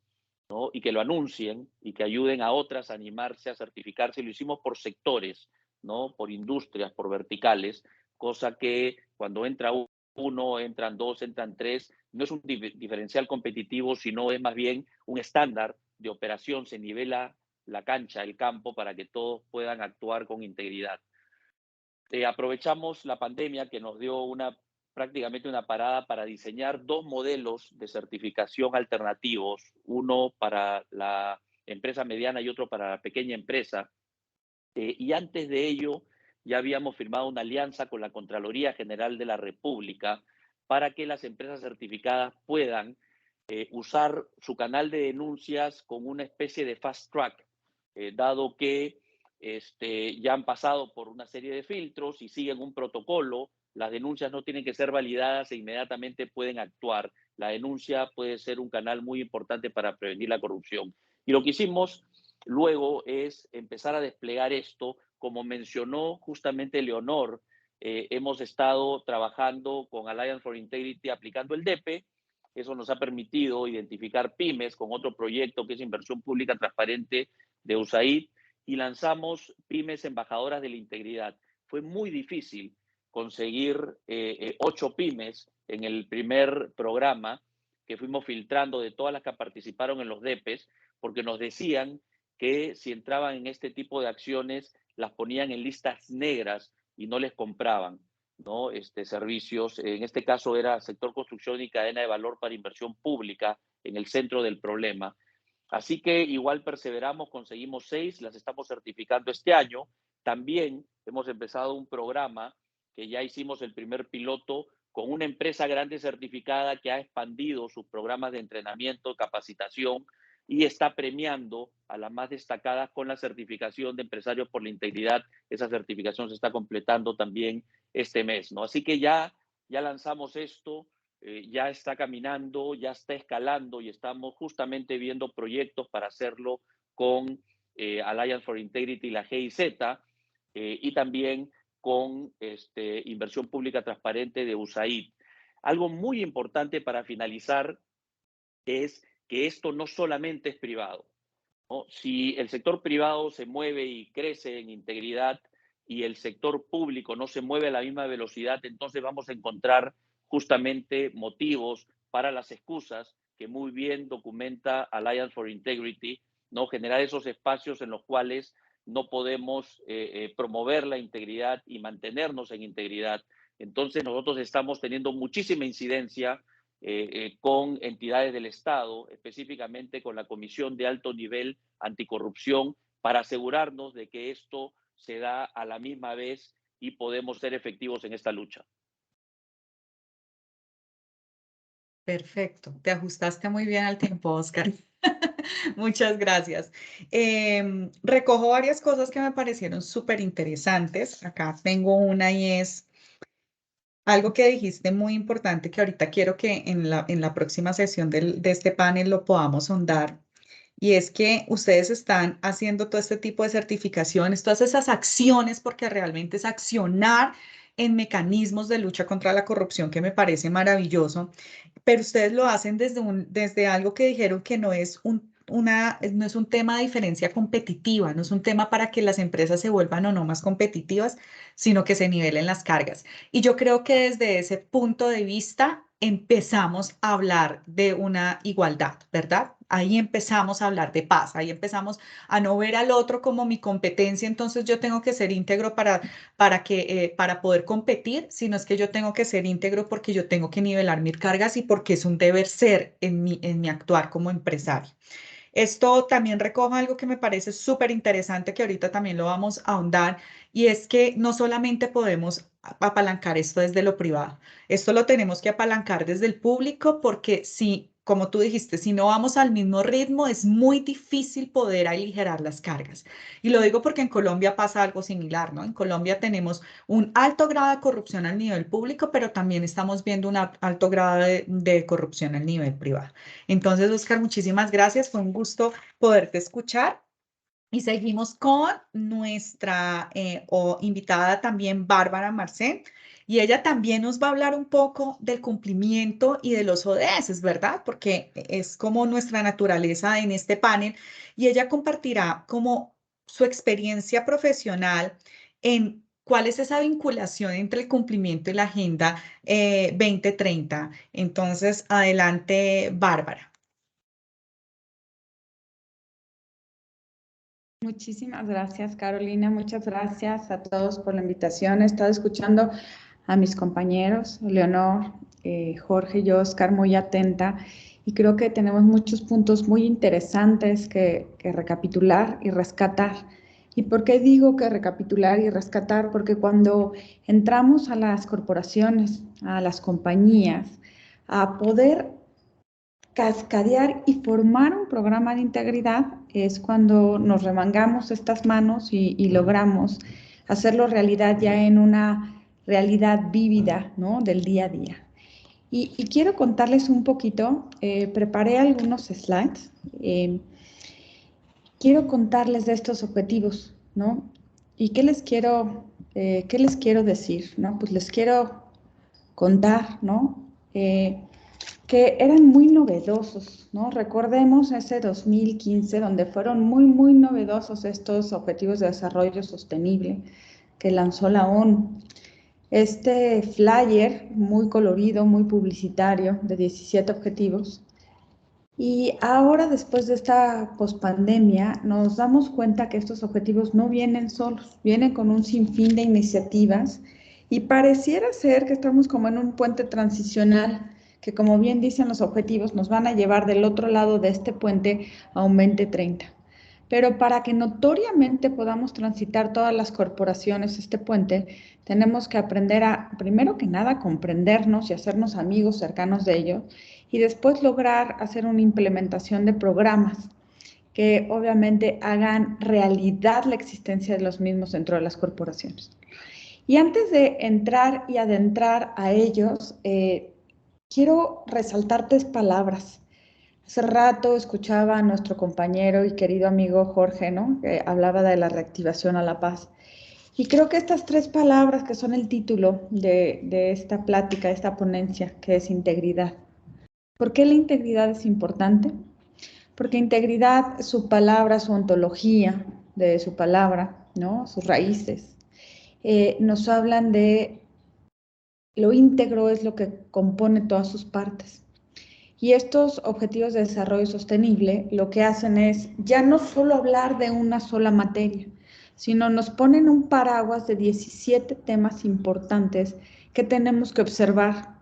¿no? Y que lo anuncien y que ayuden a otras a animarse a certificarse. Lo hicimos por sectores, ¿no? Por industrias, por verticales, cosa que cuando entra uno, entran dos, entran tres, no es un diferencial competitivo, sino es más bien un estándar de operación. Se nivela la cancha, el campo, para que todos puedan actuar con integridad. Aprovechamos la pandemia, que nos dio prácticamente una parada, para diseñar dos modelos de certificación alternativos, uno para la empresa mediana y otro para la pequeña empresa. Y antes de ello ya habíamos firmado una alianza con la Contraloría General de la República para que las empresas certificadas puedan usar su canal de denuncias con una especie de fast track, dado que ya han pasado por una serie de filtros y siguen un protocolo. Las denuncias no tienen que ser validadas e inmediatamente pueden actuar. La denuncia puede ser un canal muy importante para prevenir la corrupción. Y lo que hicimos luego es empezar a desplegar esto. Como mencionó justamente Leonor, hemos estado trabajando con Alliance for Integrity aplicando el DEPE. Eso nos ha permitido identificar pymes con otro proyecto que es Inversión Pública Transparente de USAID, y lanzamos pymes embajadoras de la integridad. Fue muy difícil conseguir 8 pymes en el primer programa que fuimos filtrando de todas las que participaron en los DEPES, porque nos decían que si entraban en este tipo de acciones las ponían en listas negras y no les compraban, ¿no? Servicios. En este caso era sector construcción y cadena de valor para inversión pública, en el centro del problema. Así que igual perseveramos, conseguimos 6, las estamos certificando este año. También hemos empezado un programa que ya hicimos el primer piloto con una empresa grande certificada que ha expandido sus programas de entrenamiento, capacitación, y está premiando a las más destacadas con la certificación de Empresarios por la Integridad. Esa certificación se está completando también este mes, ¿no? Así que ya lanzamos esto, ya está caminando, ya está escalando y estamos justamente viendo proyectos para hacerlo con Alliance for Integrity y la GIZ, y también con Inversión Pública Transparente de USAID. Algo muy importante para finalizar es que esto no solamente es privado, ¿no? Si el sector privado se mueve y crece en integridad y el sector público no se mueve a la misma velocidad, entonces vamos a encontrar justamente motivos para las excusas que muy bien documenta Alliance for Integrity, ¿no? Generar esos espacios en los cuales no podemos promover la integridad y mantenernos en integridad. Entonces nosotros estamos teniendo muchísima incidencia con entidades del Estado, específicamente con la Comisión de Alto Nivel Anticorrupción, para asegurarnos de que esto se da a la misma vez y podemos ser efectivos en esta lucha. Perfecto, te ajustaste muy bien al tiempo, Oscar. Muchas gracias. Recojo varias cosas que me parecieron súper interesantes. Acá tengo una y es algo que dijiste muy importante que ahorita quiero que en la próxima sesión de este panel lo podamos ahondar. Y es que ustedes están haciendo todo este tipo de certificaciones, todas esas acciones, porque realmente es accionar en mecanismos de lucha contra la corrupción, que me parece maravilloso, pero ustedes lo hacen desde algo que dijeron que no es no es un tema de diferencia competitiva, no es un tema para que las empresas se vuelvan o no más competitivas, sino que se nivelen las cargas. Y yo creo que desde ese punto de vista empezamos a hablar de una igualdad, ¿verdad? Ahí empezamos a hablar de paz, ahí empezamos a no ver al otro como mi competencia, entonces yo tengo que ser íntegro para poder competir, sino es que yo tengo que ser íntegro porque yo tengo que nivelar mis cargas y porque es un deber ser en mi actuar como empresario. Esto también recoge algo que me parece súper interesante, que ahorita también lo vamos a ahondar, y es que no solamente podemos apalancar esto desde lo privado, esto lo tenemos que apalancar desde el público, porque si, como tú dijiste, si no vamos al mismo ritmo, es muy difícil poder aligerar las cargas. Y lo digo porque en Colombia pasa algo similar, ¿no? En Colombia tenemos un alto grado de corrupción al nivel público, pero también estamos viendo un alto grado de corrupción al nivel privado. Entonces, Oscar, muchísimas gracias. Fue un gusto poderte escuchar. Y seguimos con nuestra invitada también, Bárbara Marcén. Y ella también nos va a hablar un poco del cumplimiento y de los ODS, ¿verdad? Porque es como nuestra naturaleza en este panel. Y ella compartirá como su experiencia profesional en cuál es esa vinculación entre el cumplimiento y la Agenda 2030. Entonces, adelante, Bárbara. Muchísimas gracias, Carolina. Muchas gracias a todos por la invitación. He estado escuchando a mis compañeros, Leonor, Jorge y Oscar, muy atenta. Y creo que tenemos muchos puntos muy interesantes que recapitular y rescatar. ¿Y por qué digo que recapitular y rescatar? Porque cuando entramos a las corporaciones, a las compañías, a poder cascadear y formar un programa de integridad es cuando nos remangamos estas manos y logramos hacerlo realidad ya en una realidad vívida, ¿no? Del día a día. Y quiero contarles un poquito, preparé algunos slides, quiero contarles de estos objetivos, ¿no? ¿Y qué les quiero decir, ¿no? Pues les quiero contar, ¿no? Que eran muy novedosos, ¿no? Recordemos ese 2015, donde fueron muy, muy novedosos estos Objetivos de Desarrollo Sostenible que lanzó la ONU. Este flyer muy colorido, muy publicitario, de 17 objetivos. Y ahora, después de esta pospandemia, nos damos cuenta que estos objetivos no vienen solos, vienen con un sinfín de iniciativas y pareciera ser que estamos como en un puente transicional que, como bien dicen los objetivos, nos van a llevar del otro lado de este puente a un 2030. Pero para que notoriamente podamos transitar todas las corporaciones este puente, tenemos que aprender a, primero que nada, comprendernos y hacernos amigos cercanos de ellos, y después lograr hacer una implementación de programas que obviamente hagan realidad la existencia de los mismos dentro de las corporaciones. Y antes de entrar y adentrar a ellos, quiero resaltar 3 palabras. Hace rato escuchaba a nuestro compañero y querido amigo Jorge, ¿no? Que hablaba de la reactivación a la paz. Y creo que estas 3 palabras que son el título de esta plática, de esta ponencia, que es integridad. ¿Por qué la integridad es importante? Porque integridad, su palabra, su ontología de su palabra, ¿no? Sus raíces, nos hablan de lo íntegro es lo que compone todas sus partes. Y estos objetivos de desarrollo sostenible lo que hacen es ya no solo hablar de una sola materia, sino nos ponen un paraguas de 17 temas importantes que tenemos que observar.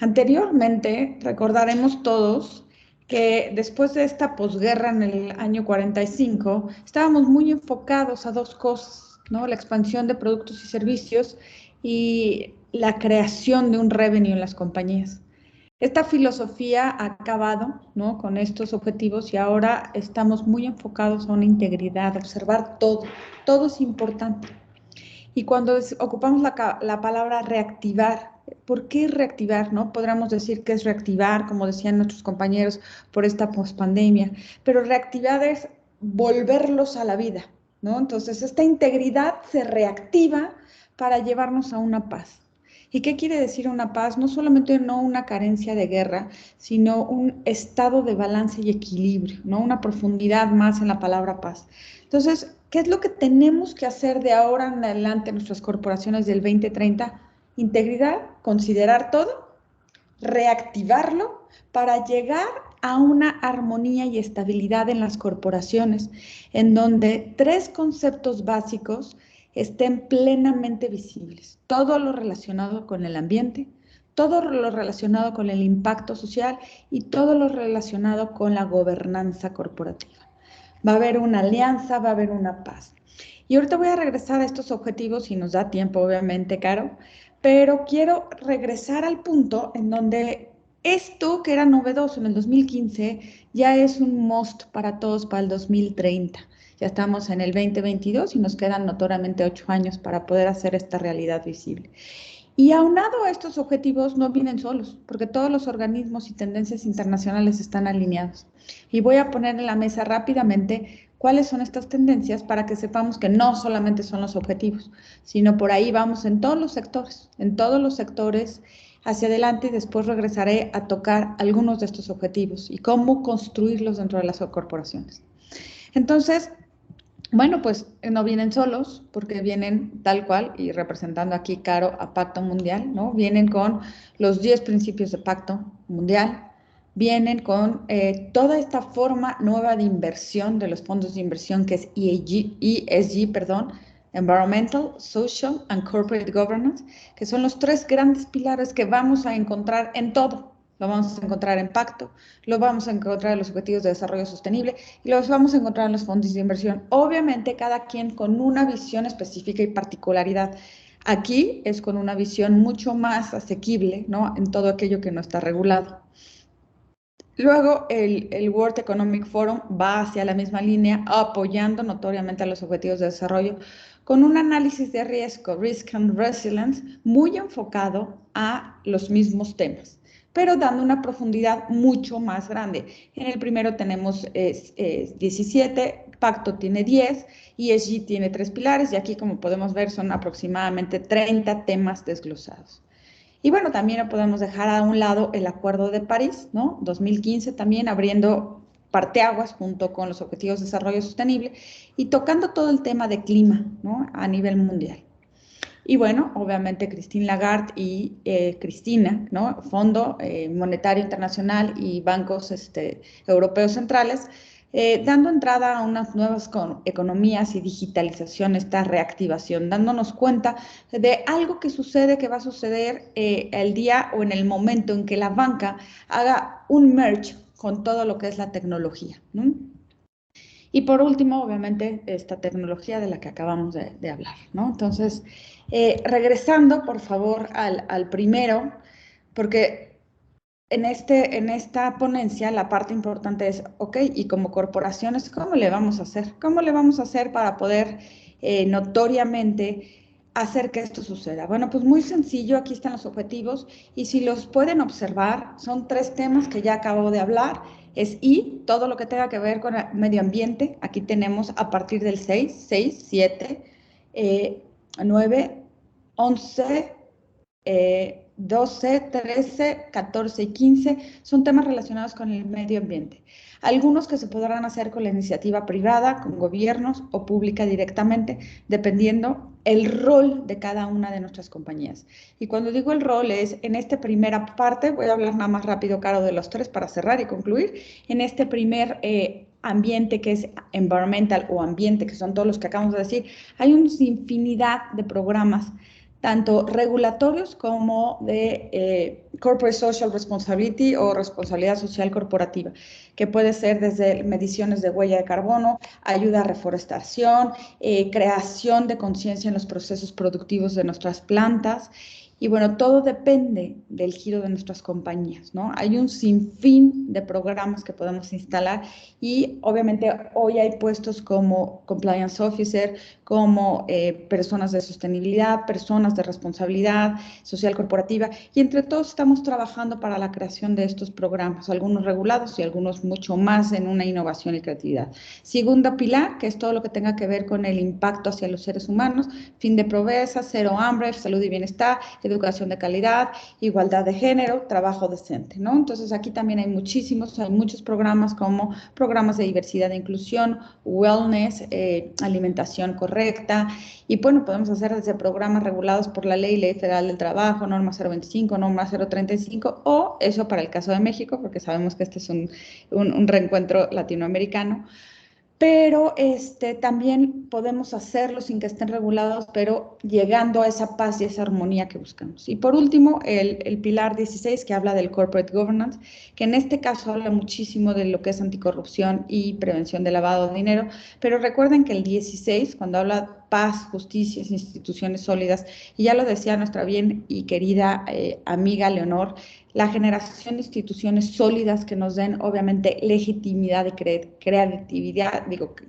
Anteriormente, recordaremos todos que después de esta posguerra en el año 45, estábamos muy enfocados a 2 cosas, ¿no? La expansión de productos y servicios y la creación de un revenue en las compañías. Esta filosofía ha acabado, ¿no? Con estos objetivos y ahora estamos muy enfocados a una integridad, a observar todo, todo es importante. Y cuando ocupamos la palabra reactivar, ¿por qué reactivar? ¿No? Podríamos decir que es reactivar, como decían nuestros compañeros, por esta pospandemia, pero reactivar es volverlos a la vida, ¿no? Entonces, esta integridad se reactiva para llevarnos a una paz. ¿Y qué quiere decir una paz? No solamente no una carencia de guerra, sino un estado de balance y equilibrio, ¿no? Una profundidad más en la palabra paz. Entonces, ¿qué es lo que tenemos que hacer de ahora en adelante en nuestras corporaciones del 2030? Integridad, considerar todo, reactivarlo para llegar a una armonía y estabilidad en las corporaciones, en donde 3 conceptos básicos estén plenamente visibles. Todo lo relacionado con el ambiente, todo lo relacionado con el impacto social y todo lo relacionado con la gobernanza corporativa. Va a haber una alianza, va a haber una paz. Y ahorita voy a regresar a estos objetivos, si nos da tiempo, obviamente, Caro, pero quiero regresar al punto en donde esto que era novedoso en el 2015 ya es un must para todos para el 2030. Ya estamos en el 2022 y nos quedan notoriamente 8 años para poder hacer esta realidad visible. Y aunado a estos objetivos no vienen solos, porque todos los organismos y tendencias internacionales están alineados. Y voy a poner en la mesa rápidamente cuáles son estas tendencias para que sepamos que no solamente son los objetivos, sino por ahí vamos en todos los sectores hacia adelante y después regresaré a tocar algunos de estos objetivos y cómo construirlos dentro de las corporaciones. Entonces, bueno, pues no vienen solos, porque vienen tal cual, y representando aquí, Caro, a Pacto Mundial, ¿no? Vienen con los 10 principios de Pacto Mundial, vienen con toda esta forma nueva de inversión de los fondos de inversión, que es ESG, Environmental, Social and Corporate Governance, que son los 3 grandes pilares que vamos a encontrar en todo. Lo vamos a encontrar en Pacto, lo vamos a encontrar en los Objetivos de Desarrollo Sostenible y los vamos a encontrar en los fondos de inversión. Obviamente, cada quien con una visión específica y particularidad. Aquí es con una visión mucho más asequible, ¿no? En todo aquello que no está regulado. Luego, el World Economic Forum va hacia la misma línea, apoyando notoriamente a los Objetivos de Desarrollo, con un análisis de riesgo, Risk and Resilience, muy enfocado a los mismos temas, pero dando una profundidad mucho más grande. En el primero tenemos 17, Pacto tiene 10, ESG tiene 3 pilares, y aquí, como podemos ver, son aproximadamente 30 temas desglosados. Y bueno, también no podemos dejar a un lado el Acuerdo de París, ¿no? 2015 también abriendo parteaguas junto con los Objetivos de Desarrollo Sostenible y tocando todo el tema de clima, ¿no? A nivel mundial. Y bueno, obviamente Christine Lagarde y Cristina, ¿no? Fondo Monetario Internacional y bancos europeos centrales, dando entrada a unas nuevas economías y digitalización, esta reactivación, dándonos cuenta de algo que sucede, que va a suceder el día o en el momento en que la banca haga un merge con todo lo que es la tecnología, ¿no? Y por último, obviamente, esta tecnología de la que acabamos de hablar, ¿no? Entonces, regresando, por favor, al primero, porque en esta ponencia la parte importante es, ok, y como corporaciones, ¿cómo le vamos a hacer? ¿Cómo le vamos a hacer para poder notoriamente hacer que esto suceda? Bueno, pues muy sencillo, aquí están los objetivos y si los pueden observar, son 3 temas que ya acabo de hablar. Es I, todo lo que tenga que ver con el medio ambiente. Aquí tenemos a partir del 6, 7, 9, 11, 12, 13, 14 y 15 son temas relacionados con el medio ambiente. Algunos que se podrán hacer con la iniciativa privada, con gobiernos o pública directamente, dependiendo el rol de cada una de nuestras compañías. Y cuando digo el rol es, en esta primera parte, voy a hablar nada más rápido, Caro, de los 3 para cerrar y concluir, en este primer ambiente que es environmental o ambiente, que son todos los que acabamos de decir, hay una infinidad de programas tanto regulatorios como de Corporate Social Responsibility o responsabilidad social corporativa, que puede ser desde mediciones de huella de carbono, ayuda a reforestación, creación de conciencia en los procesos productivos de nuestras plantas. Y bueno, todo depende del giro de nuestras compañías, ¿no? Hay un sinfín de programas que podemos instalar y obviamente hoy hay puestos como Compliance Officer, como personas de sostenibilidad, personas de responsabilidad social corporativa, y entre todos estamos trabajando para la creación de estos programas, algunos regulados y algunos mucho más en una innovación y creatividad. Segunda pilar, que es todo lo que tenga que ver con el impacto hacia los seres humanos, fin de pobreza, cero hambre, salud y bienestar, educación de calidad, igualdad de género, trabajo decente, ¿no? Entonces aquí también hay muchos programas como programas de diversidad e inclusión, wellness, alimentación correcta, y bueno, podemos hacer desde programas regulados por la Ley Federal del Trabajo, norma 025, norma 035, o eso para el caso de México, porque sabemos que este es un reencuentro latinoamericano. Pero también podemos hacerlo sin que estén regulados, pero llegando a esa paz y esa armonía que buscamos. Y por último, el pilar 16, que habla del corporate governance, que en este caso habla muchísimo de lo que es anticorrupción y prevención de lavado de dinero, pero recuerden que el 16, cuando habla paz, justicia, instituciones sólidas, y ya lo decía nuestra bien y querida amiga Leonor, la generación de instituciones sólidas que nos den, obviamente, legitimidad y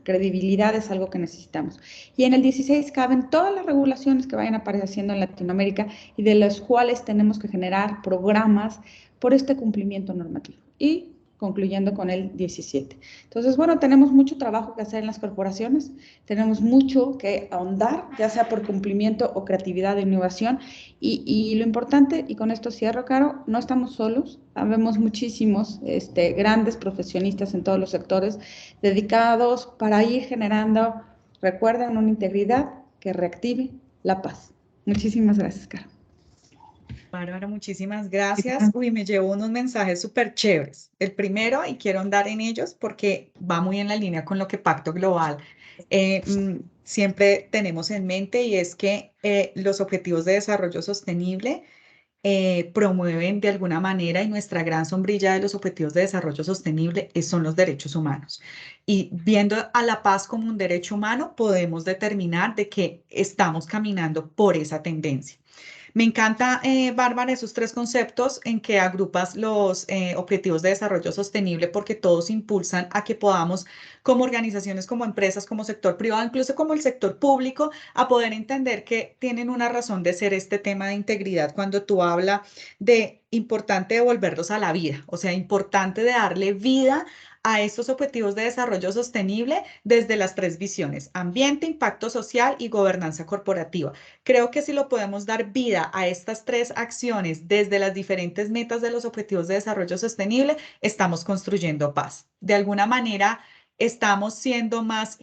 credibilidad es algo que necesitamos. Y en el 16 caben todas las regulaciones que vayan apareciendo en Latinoamérica y de las cuales tenemos que generar programas por este cumplimiento normativo. Y concluyendo con el 17. Entonces, bueno, tenemos mucho trabajo que hacer en las corporaciones, tenemos mucho que ahondar, ya sea por cumplimiento o creatividad e innovación, y lo importante, y con esto cierro, Caro, no estamos solos, habemos muchísimos grandes profesionistas en todos los sectores dedicados para ir generando, recuerden, una integridad que reactive la paz. Muchísimas gracias, Caro. Bárbara, muchísimas gracias. Uy, me llevo unos mensajes súper chéveres. El primero, y quiero andar en ellos porque va muy en la línea con lo que Pacto Global siempre tenemos en mente, y es que los Objetivos de Desarrollo Sostenible promueven de alguna manera, y nuestra gran sombrilla de los Objetivos de Desarrollo Sostenible son los derechos humanos. Y viendo a la paz como un derecho humano, podemos determinar de que estamos caminando por esa tendencia. Me encanta, Bárbara, esos 3 conceptos en que agrupas los objetivos de desarrollo sostenible, porque todos impulsan a que podamos, como organizaciones, como empresas, como sector privado, incluso como el sector público, a poder entender que tienen una razón de ser este tema de integridad cuando tú hablas de importante devolverlos a la vida, o sea, importante de darle vida a estos objetivos de desarrollo sostenible desde las 3 visiones: ambiente, impacto social y gobernanza corporativa. Creo que si lo podemos dar vida a estas 3 acciones desde las diferentes metas de los objetivos de desarrollo sostenible, estamos construyendo paz. De alguna manera, estamos siendo más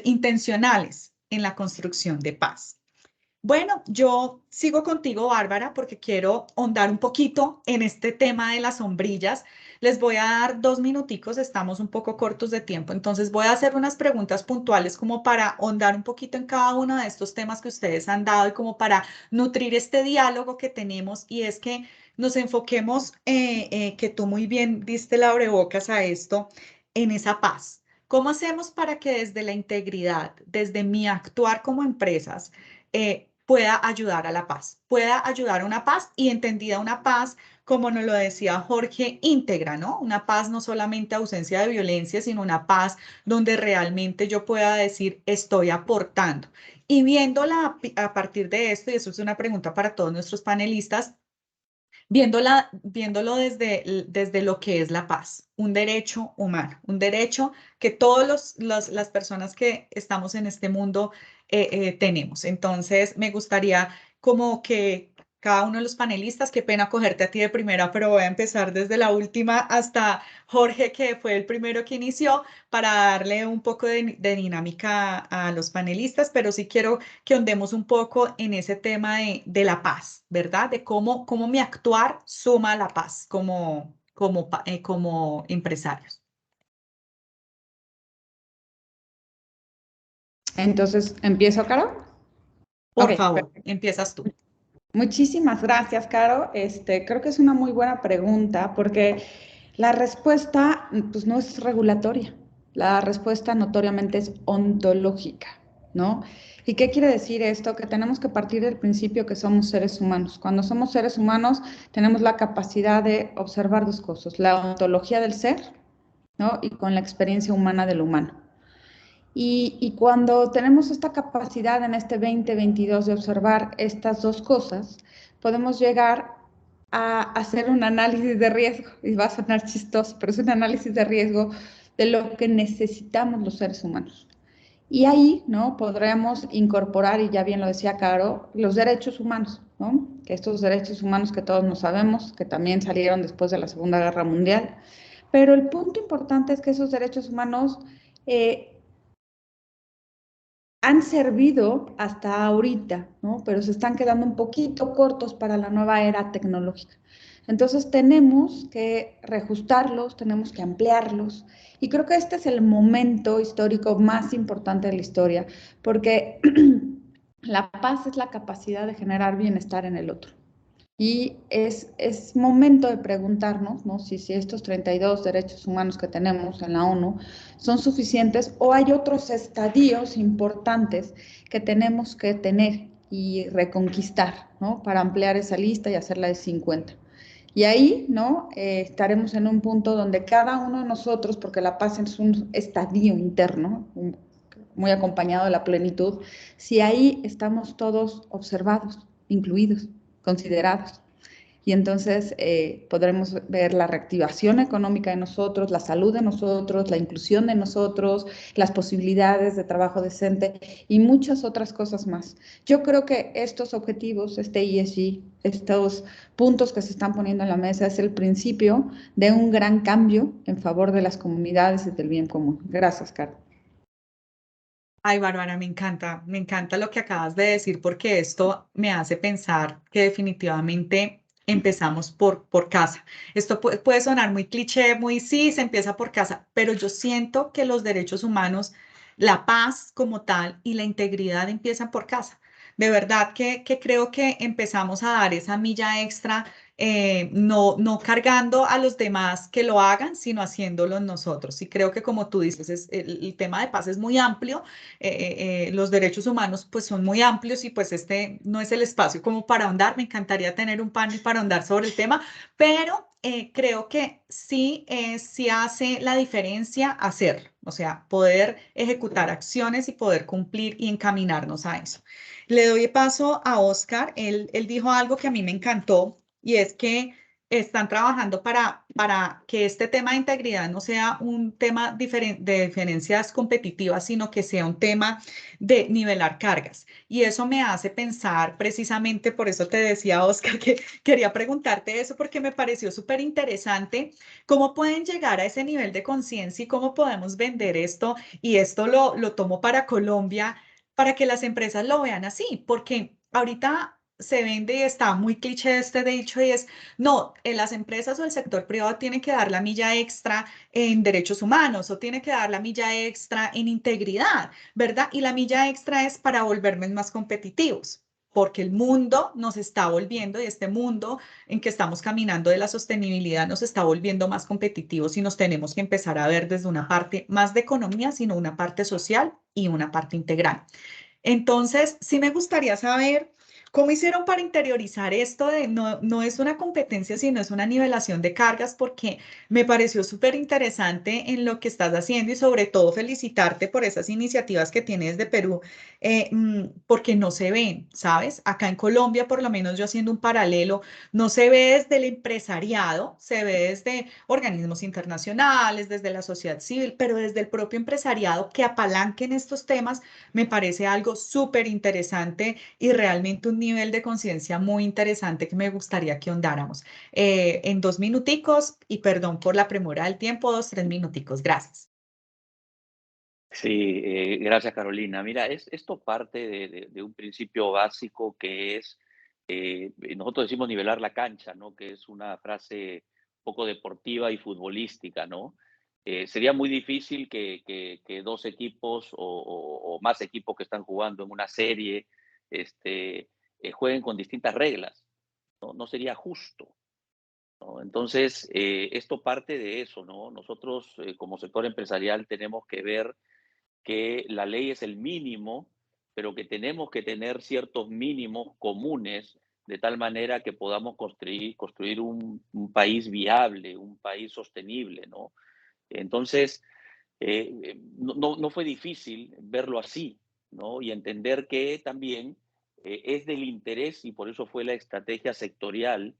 intencionales en la construcción de paz. Bueno, yo sigo contigo, Bárbara, porque quiero ahondar un poquito en este tema de las sombrillas. Les voy a dar 2 minuticos, estamos un poco cortos de tiempo, entonces voy a hacer unas preguntas puntuales como para ahondar un poquito en cada uno de estos temas que ustedes han dado y como para nutrir este diálogo que tenemos, y es que nos enfoquemos, que tú muy bien diste la abrebocas a esto, en esa paz. ¿Cómo hacemos para que desde la integridad, desde mi actuar como empresas, pueda ayudar a la paz, pueda ayudar a una paz y entendida una paz, como nos lo decía Jorge, íntegra, ¿no? Una paz no solamente ausencia de violencia, sino una paz donde realmente yo pueda decir estoy aportando. Y viéndola a partir de esto, y eso es una pregunta para todos nuestros panelistas, viéndolo desde lo que es la paz, un derecho humano, un derecho que todas las personas que estamos en este mundo tenemos. Entonces, me gustaría como que cada uno de los panelistas, qué pena cogerte a ti de primera, pero voy a empezar desde la última hasta Jorge, que fue el primero que inició, para darle un poco de dinámica a los panelistas, pero sí quiero que ondemos un poco en ese tema de la paz, ¿verdad? De cómo mi actuar suma a la paz como empresarios. Entonces, ¿empiezo, Caro? Por Ok, favor, empiezas tú. muchísimas gracias, Caro. Creo que es una muy buena pregunta porque la respuesta, pues, no es regulatoria. La respuesta notoriamente es ontológica, ¿no? ¿Y qué quiere decir esto? Que tenemos que partir del principio que somos seres humanos. Cuando somos seres humanos, tenemos la capacidad de observar dos cosas: la ontología del ser, ¿no? Y con la experiencia humana del humano. Y cuando tenemos esta capacidad en este 2022 de observar estas dos cosas, podemos llegar a hacer un análisis de riesgo, y va a sonar chistoso, pero es un análisis de riesgo de lo que necesitamos los seres humanos. Y ahí, ¿no?, podremos incorporar, y ya bien lo decía Caro, los derechos humanos, ¿no? Que estos derechos humanos que todos no sabemos, que también salieron después de la Segunda Guerra Mundial. Pero el punto importante es que esos derechos humanos han servido hasta ahorita, ¿no? Pero se están quedando un poquito cortos para la nueva era tecnológica. Entonces tenemos que reajustarlos, tenemos que ampliarlos. Y creo que este es el momento histórico más importante de la historia, porque la paz es la capacidad de generar bienestar en el otro. Y es momento de preguntarnos, ¿no?, si estos 32 derechos humanos que tenemos en la ONU son suficientes o hay otros estadios importantes que tenemos que tener y reconquistar, ¿no?, para ampliar esa lista y hacerla de 50. Y ahí, ¿no?, estaremos en un punto donde cada uno de nosotros, porque la paz es un estadio interno, muy acompañado de la plenitud, si ahí estamos todos observados, incluidos, considerados. Y entonces podremos ver la reactivación económica de nosotros, la salud de nosotros, la inclusión de nosotros, las posibilidades de trabajo decente y muchas otras cosas más. Yo creo que estos objetivos, este ESG, estos puntos que se están poniendo en la mesa, es el principio de un gran cambio en favor de las comunidades y del bien común. Gracias, Carlos. Ay, Bárbara, me encanta lo que acabas de decir porque esto me hace pensar que definitivamente empezamos por casa. Esto puede sonar muy cliché, muy sí, se empieza por casa, pero yo siento que los derechos humanos, la paz como tal y la integridad empiezan por casa. De verdad que creo que empezamos a dar esa milla extra, no cargando a los demás que lo hagan, sino haciéndolo nosotros. Y creo que como tú dices, el tema de paz es muy amplio. Los derechos humanos pues son muy amplios y pues este no es el espacio como para ahondar. Me encantaría tener un panel para ahondar sobre el tema, pero creo que sí, sí hace la diferencia hacerlo, o sea, poder ejecutar acciones y poder cumplir y encaminarnos a eso. Le doy paso a Oscar. Él dijo algo que a mí me encantó y es que están trabajando para que este tema de integridad no sea un tema de diferencias competitivas, sino que sea un tema de nivelar cargas. Y eso me hace pensar, precisamente por eso te decía, Oscar, que quería preguntarte eso, porque me pareció súper interesante cómo pueden llegar a ese nivel de conciencia y cómo podemos vender esto. Y esto lo tomo para Colombia, para que las empresas lo vean así, porque ahorita se vende y está muy cliché este dicho y es, no, las empresas o el sector privado tienen que dar la milla extra en derechos humanos o tiene que dar la milla extra en integridad, ¿verdad? Y la milla extra es para volvernos más competitivos, porque el mundo nos está volviendo y este mundo en que estamos caminando de la sostenibilidad nos está volviendo más competitivos y nos tenemos que empezar a ver desde una parte más de economía, sino una parte social y una parte integral. Entonces, sí me gustaría saber ¿Cómo hicieron para interiorizar esto de no es una competencia, sino es una nivelación de cargas? Porque me pareció súper interesante en lo que estás haciendo y sobre todo felicitarte por esas iniciativas que tienes de Perú, porque no se ven, ¿sabes? Acá en Colombia, por lo menos yo haciendo un paralelo, no se ve desde el empresariado, se ve desde organismos internacionales, desde la sociedad civil, pero desde el propio empresariado que apalanquen estos temas, me parece algo súper interesante y realmente un nivel de conciencia muy interesante que me gustaría que ahondáramos. En 2 minuticos, y perdón por la premura del tiempo, 2, 3 minuticos. Gracias. Sí, gracias Carolina. Mira, esto parte de un principio básico que es, nosotros decimos nivelar la cancha, ¿no? Que es una frase poco deportiva y futbolística, ¿no? Sería muy difícil que dos equipos o más equipos que están jugando en una serie jueguen con distintas reglas, ¿no? No sería justo, ¿no? Entonces, esto parte de eso, ¿no? Nosotros como sector empresarial tenemos que ver que la ley es el mínimo, pero que tenemos que tener ciertos mínimos comunes de tal manera que podamos construir un país viable, un país sostenible, ¿no? Entonces, no fue difícil verlo así, ¿no? Y entender que también es del interés, y por eso fue la estrategia sectorial,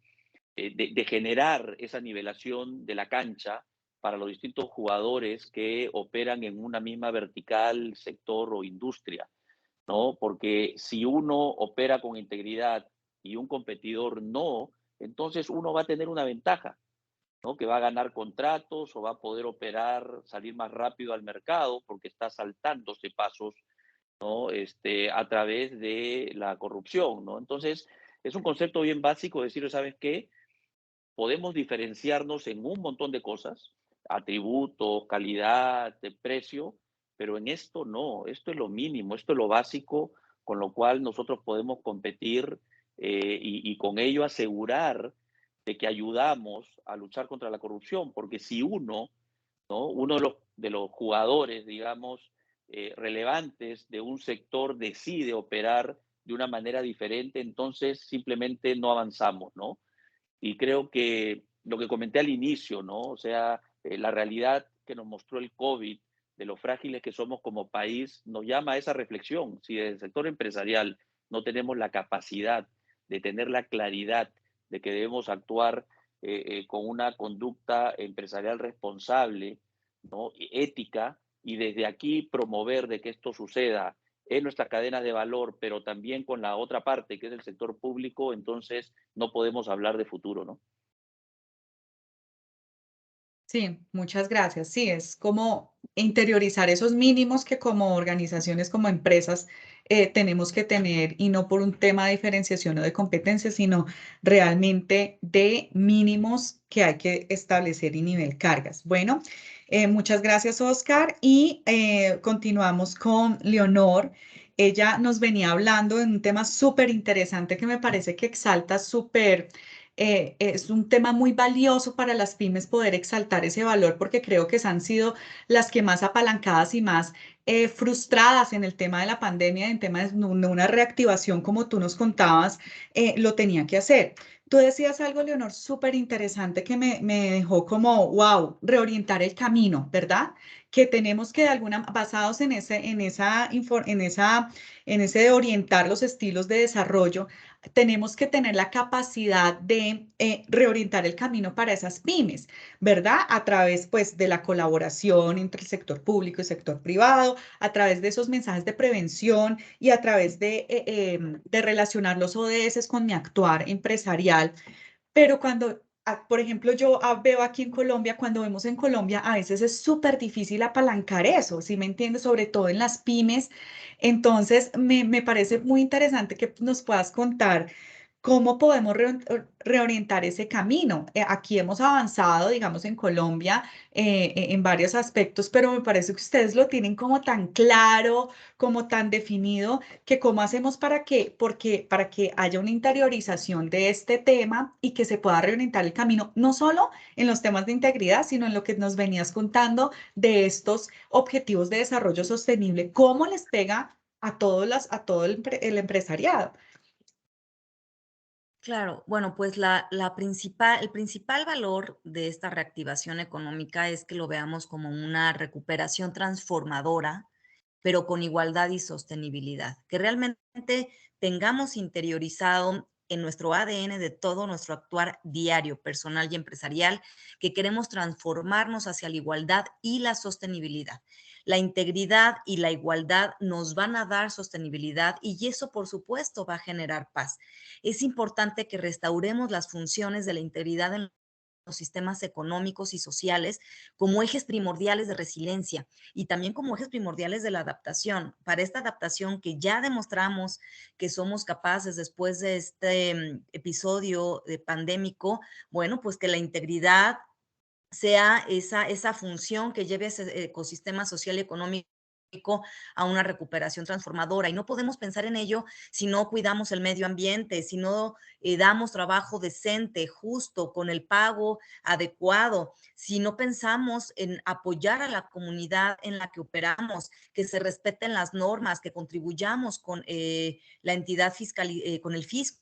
de generar esa nivelación de la cancha para los distintos jugadores que operan en una misma vertical, sector o industria, ¿no? Porque si uno opera con integridad y un competidor no, entonces uno va a tener una ventaja, ¿no? Que va a ganar contratos o va a poder operar, salir más rápido al mercado porque está saltándose pasos, ¿no? A través de la corrupción, ¿no? Entonces, es un concepto bien básico decir, ¿sabes qué? Podemos diferenciarnos en un montón de cosas, atributos, calidad, de precio, pero en esto no, esto es lo mínimo, esto es lo básico con lo cual nosotros podemos competir y con ello asegurar de que ayudamos a luchar contra la corrupción, porque si uno, ¿no? Uno de los jugadores, digamos, relevantes de un sector decide operar de una manera diferente, entonces simplemente no avanzamos, ¿no? Y creo que lo que comenté al inicio, ¿no? O sea, la realidad que nos mostró el COVID, de lo frágiles que somos como país, nos llama a esa reflexión. Si desde el sector empresarial no tenemos la capacidad de tener la claridad de que debemos actuar con una conducta empresarial responsable, ¿no? Ética, y desde aquí promover de que esto suceda en nuestras cadenas de valor, pero también con la otra parte, que es el sector público, entonces no podemos hablar de futuro, ¿no? Sí, muchas gracias. Sí, es como interiorizar esos mínimos que como organizaciones, como empresas, tenemos que tener y no por un tema de diferenciación o de competencia, sino realmente de mínimos que hay que establecer y nivel cargas. Bueno, muchas gracias, Oscar. Y continuamos con Leonor. Ella nos venía hablando de un tema súper interesante que me parece que exalta súper es un tema muy valioso para las pymes poder exaltar ese valor porque creo que han sido las que más apalancadas y más frustradas en el tema de la pandemia, en tema de una reactivación como tú nos contabas, lo tenía que hacer. Tú decías algo, Leonor, súper interesante que me dejó como, wow, reorientar el camino, ¿verdad? Que tenemos que de alguna, basados en ese de orientar los estilos de desarrollo, tenemos que tener la capacidad de reorientar el camino para esas pymes, ¿verdad? A través, pues, de la colaboración entre el sector público y el sector privado, a través de esos mensajes de prevención y a través de relacionar los ODS con mi actuar empresarial. Pero cuando, por ejemplo, yo veo aquí en Colombia, cuando vemos en Colombia, a veces es súper difícil apalancar eso, ¿sí me entiendes? Sobre todo en las pymes. Entonces, me parece muy interesante que nos puedas contar cómo podemos reorientar ese camino. Aquí hemos avanzado, digamos, en Colombia en varios aspectos, pero me parece que ustedes lo tienen como tan claro, como tan definido que cómo hacemos para que haya una interiorización de este tema y que se pueda reorientar el camino, no solo en los temas de integridad, sino en lo que nos venías contando de estos objetivos de desarrollo sostenible, cómo les pega a todo el empresariado. Claro, bueno, pues el principal valor de esta reactivación económica es que lo veamos como una recuperación transformadora, pero con igualdad y sostenibilidad, que realmente tengamos interiorizado en nuestro ADN de todo nuestro actuar diario, personal y empresarial, que queremos transformarnos hacia la igualdad y la sostenibilidad. La integridad y la igualdad nos van a dar sostenibilidad y eso, por supuesto, va a generar paz. Es importante que restauremos las funciones de la integridad en los sistemas económicos y sociales como ejes primordiales de resiliencia y también como ejes primordiales de la adaptación. Para esta adaptación que ya demostramos que somos capaces después de este episodio pandémico, bueno, pues que la integridad sea esa función que lleve a ese ecosistema social y económico a una recuperación transformadora. Y no podemos pensar en ello si no cuidamos el medio ambiente, si no damos trabajo decente, justo, con el pago adecuado, si no pensamos en apoyar a la comunidad en la que operamos, que se respeten las normas, que contribuyamos con la entidad fiscal, con el fisco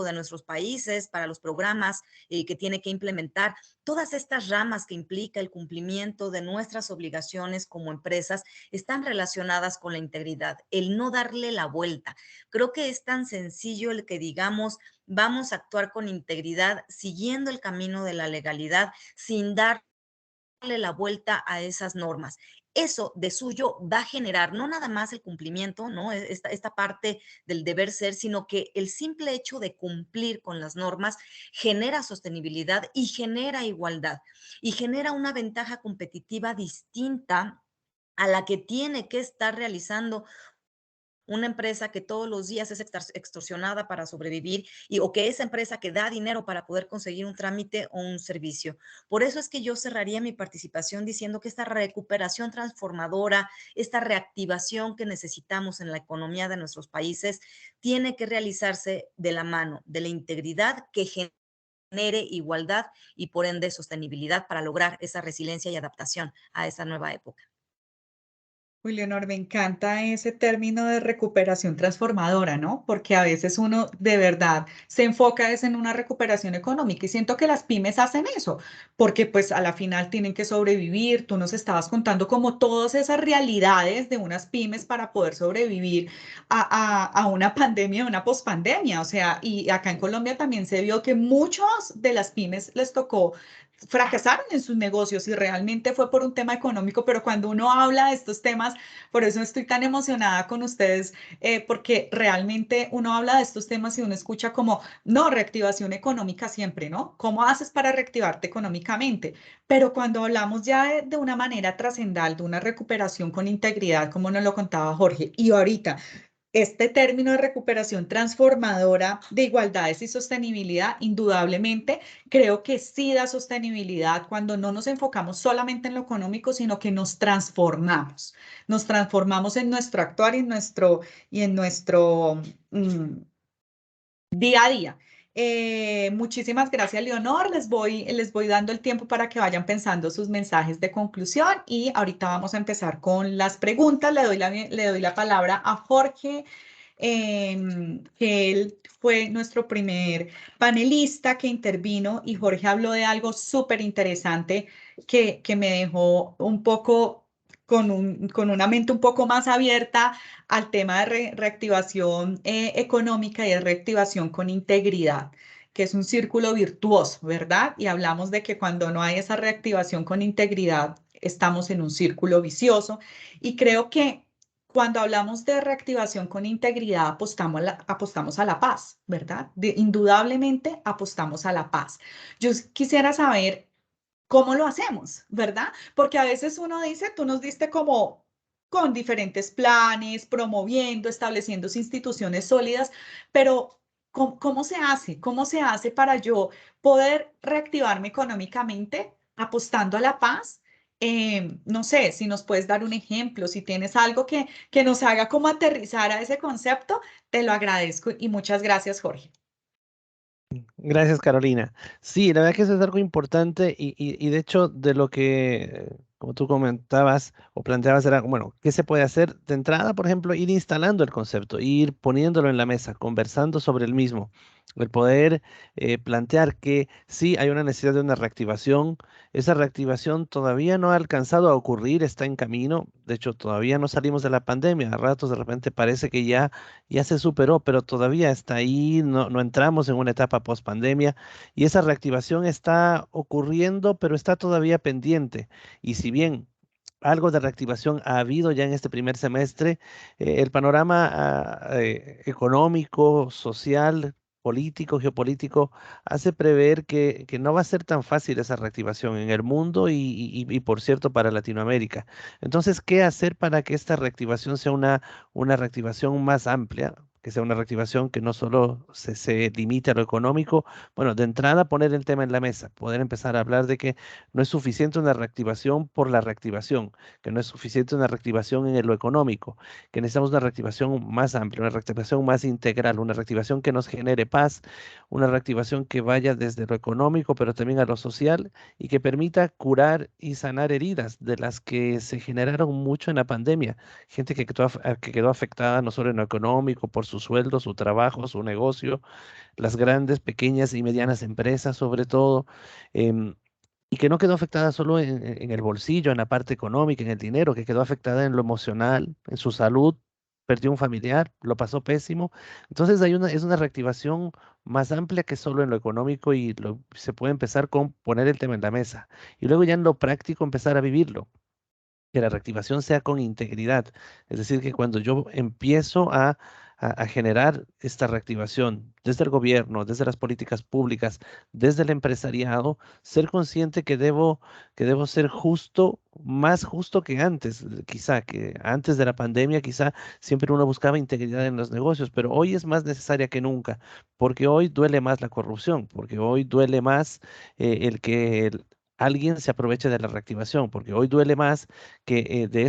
de nuestros países, para los programas que tiene que implementar. Todas estas ramas que implica el cumplimiento de nuestras obligaciones como empresas están relacionadas con la integridad, el no darle la vuelta. Creo que es tan sencillo el que digamos, vamos a actuar con integridad, siguiendo el camino de la legalidad, sin dar la vuelta a esas normas. Eso de suyo va a generar no nada más el cumplimiento, ¿no? Esta parte del deber ser, sino que el simple hecho de cumplir con las normas genera sostenibilidad y genera igualdad y genera una ventaja competitiva distinta a la que tiene que estar realizando una empresa que todos los días es extorsionada para sobrevivir o que esa empresa que da dinero para poder conseguir un trámite o un servicio. Por eso es que yo cerraría mi participación diciendo que esta recuperación transformadora, esta reactivación que necesitamos en la economía de nuestros países, tiene que realizarse de la mano de la integridad que genere igualdad y por ende sostenibilidad para lograr esa resiliencia y adaptación a esa nueva época. Uy, Leonor, me encanta ese término de recuperación transformadora, ¿no? Porque a veces uno de verdad se enfoca es en una recuperación económica y siento que las pymes hacen eso, porque pues a la final tienen que sobrevivir. Tú nos estabas contando como todas esas realidades de unas pymes para poder sobrevivir a una pandemia, a una pospandemia. O sea, y acá en Colombia también se vio que muchos de las pymes les tocó fracasaron en sus negocios y realmente fue por un tema económico, pero cuando uno habla de estos temas, por eso estoy tan emocionada con ustedes, porque realmente uno habla de estos temas y uno escucha como, no, reactivación económica siempre, ¿no? ¿Cómo haces para reactivarte económicamente? Pero cuando hablamos ya de una manera trascendental, de una recuperación con integridad, como nos lo contaba Jorge, y ahorita este término de recuperación transformadora de igualdades y sostenibilidad, indudablemente, creo que sí da sostenibilidad cuando no nos enfocamos solamente en lo económico, sino que nos transformamos. Nos transformamos en nuestro actuar y en nuestro día a día. Muchísimas gracias, Leonor. Les voy dando el tiempo para que vayan pensando sus mensajes de conclusión y ahorita vamos a empezar con las preguntas. Le doy la palabra a Jorge, que él fue nuestro primer panelista que intervino y Jorge habló de algo súper interesante que me dejó un poco con una mente un poco más abierta al tema de reactivación económica y de reactivación con integridad, que es un círculo virtuoso, ¿verdad? Y hablamos de que cuando no hay esa reactivación con integridad, estamos en un círculo vicioso. Y creo que cuando hablamos de reactivación con integridad, apostamos a la paz, ¿verdad? Indudablemente apostamos a la paz. Yo quisiera saber cómo lo hacemos, ¿verdad? Porque a veces uno dice, tú nos diste como con diferentes planes, promoviendo, estableciendo instituciones sólidas, pero ¿cómo se hace? ¿Cómo se hace para yo poder reactivarme económicamente apostando a la paz? No sé, si nos puedes dar un ejemplo, si tienes algo que nos haga como aterrizar a ese concepto, te lo agradezco y muchas gracias, Jorge. Gracias, Carolina. Sí, la verdad que eso es algo importante y de hecho de lo que, como tú comentabas o planteabas, era, bueno, ¿qué se puede hacer de entrada? Por ejemplo, ir instalando el concepto, ir poniéndolo en la mesa, conversando sobre el mismo. el poder plantear que sí hay una necesidad de una reactivación. Esa reactivación todavía no ha alcanzado a ocurrir, está en camino. De hecho, todavía no salimos de la pandemia. A ratos de repente parece que ya se superó, pero todavía está ahí, no entramos en una etapa post pandemia y esa reactivación está ocurriendo, pero está todavía pendiente. Y si bien algo de reactivación ha habido ya en este primer semestre, el panorama económico, social, político, geopolítico, hace prever que no va a ser tan fácil esa reactivación en el mundo y, por cierto, para Latinoamérica. Entonces, ¿qué hacer para que esta reactivación sea una reactivación más amplia? Que sea una reactivación que no solo se limite a lo económico. Bueno, de entrada poner el tema en la mesa, poder empezar a hablar de que no es suficiente una reactivación por la reactivación, que no es suficiente una reactivación en lo económico, que necesitamos una reactivación más amplia, una reactivación más integral, una reactivación que nos genere paz, una reactivación que vaya desde lo económico, pero también a lo social y que permita curar y sanar heridas de las que se generaron mucho en la pandemia. Gente que quedó afectada no solo en lo económico, por su sueldo, su trabajo, su negocio, las grandes, pequeñas y medianas empresas sobre todo. em, y que no quedó afectada solo en el bolsillo, en la parte económica, en el dinero, que quedó afectada en lo emocional, en su salud, perdió un familiar, lo pasó pésimo. Entonces es una reactivación más amplia que solo en lo económico y se puede empezar con poner el tema en la mesa y luego ya en lo práctico empezar a vivirlo, que la reactivación sea con integridad. Es decir, que cuando yo empiezo a generar esta reactivación desde el gobierno, desde las políticas públicas, desde el empresariado, ser consciente que debo ser justo, más justo que antes. Quizá que antes de la pandemia, quizá siempre uno buscaba integridad en los negocios, pero hoy es más necesaria que nunca, porque hoy duele más la corrupción, porque hoy duele más el que alguien se aproveche de la reactivación, porque hoy duele más de que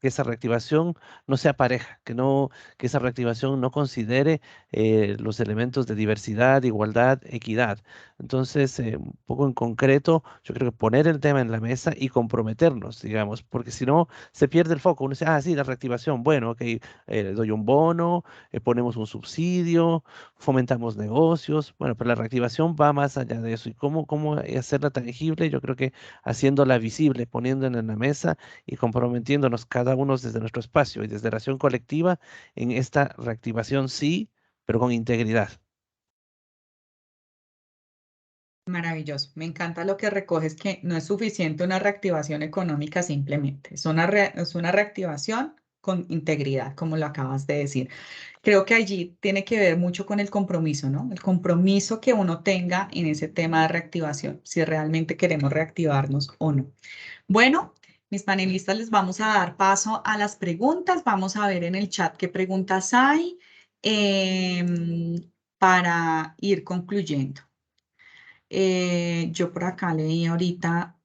esa reactivación no sea pareja, que esa reactivación no considere los elementos de diversidad, igualdad, equidad. Entonces, un poco en concreto, yo creo que poner el tema en la mesa y comprometernos, digamos, porque si no, se pierde el foco. Uno dice, ah, sí, la reactivación, bueno, ok, doy un bono, ponemos un subsidio, fomentamos negocios, bueno, pero la reactivación va más allá de eso. ¿Y cómo hacerla tangible? Yo creo que haciéndola visible, poniéndola en la mesa y comprometiéndonos cada uno desde nuestro espacio y desde la acción colectiva en esta reactivación, sí, pero con integridad. Maravilloso. Me encanta lo que recoges, que no es suficiente una reactivación económica simplemente. Es una reactivación con integridad, como lo acabas de decir. Creo que allí tiene que ver mucho con el compromiso, ¿no? El compromiso que uno tenga en ese tema de reactivación, si realmente queremos reactivarnos o no. Bueno, mis panelistas, les vamos a dar paso a las preguntas. Vamos a ver en el chat qué preguntas hay para ir concluyendo. Yo por acá leí ahorita,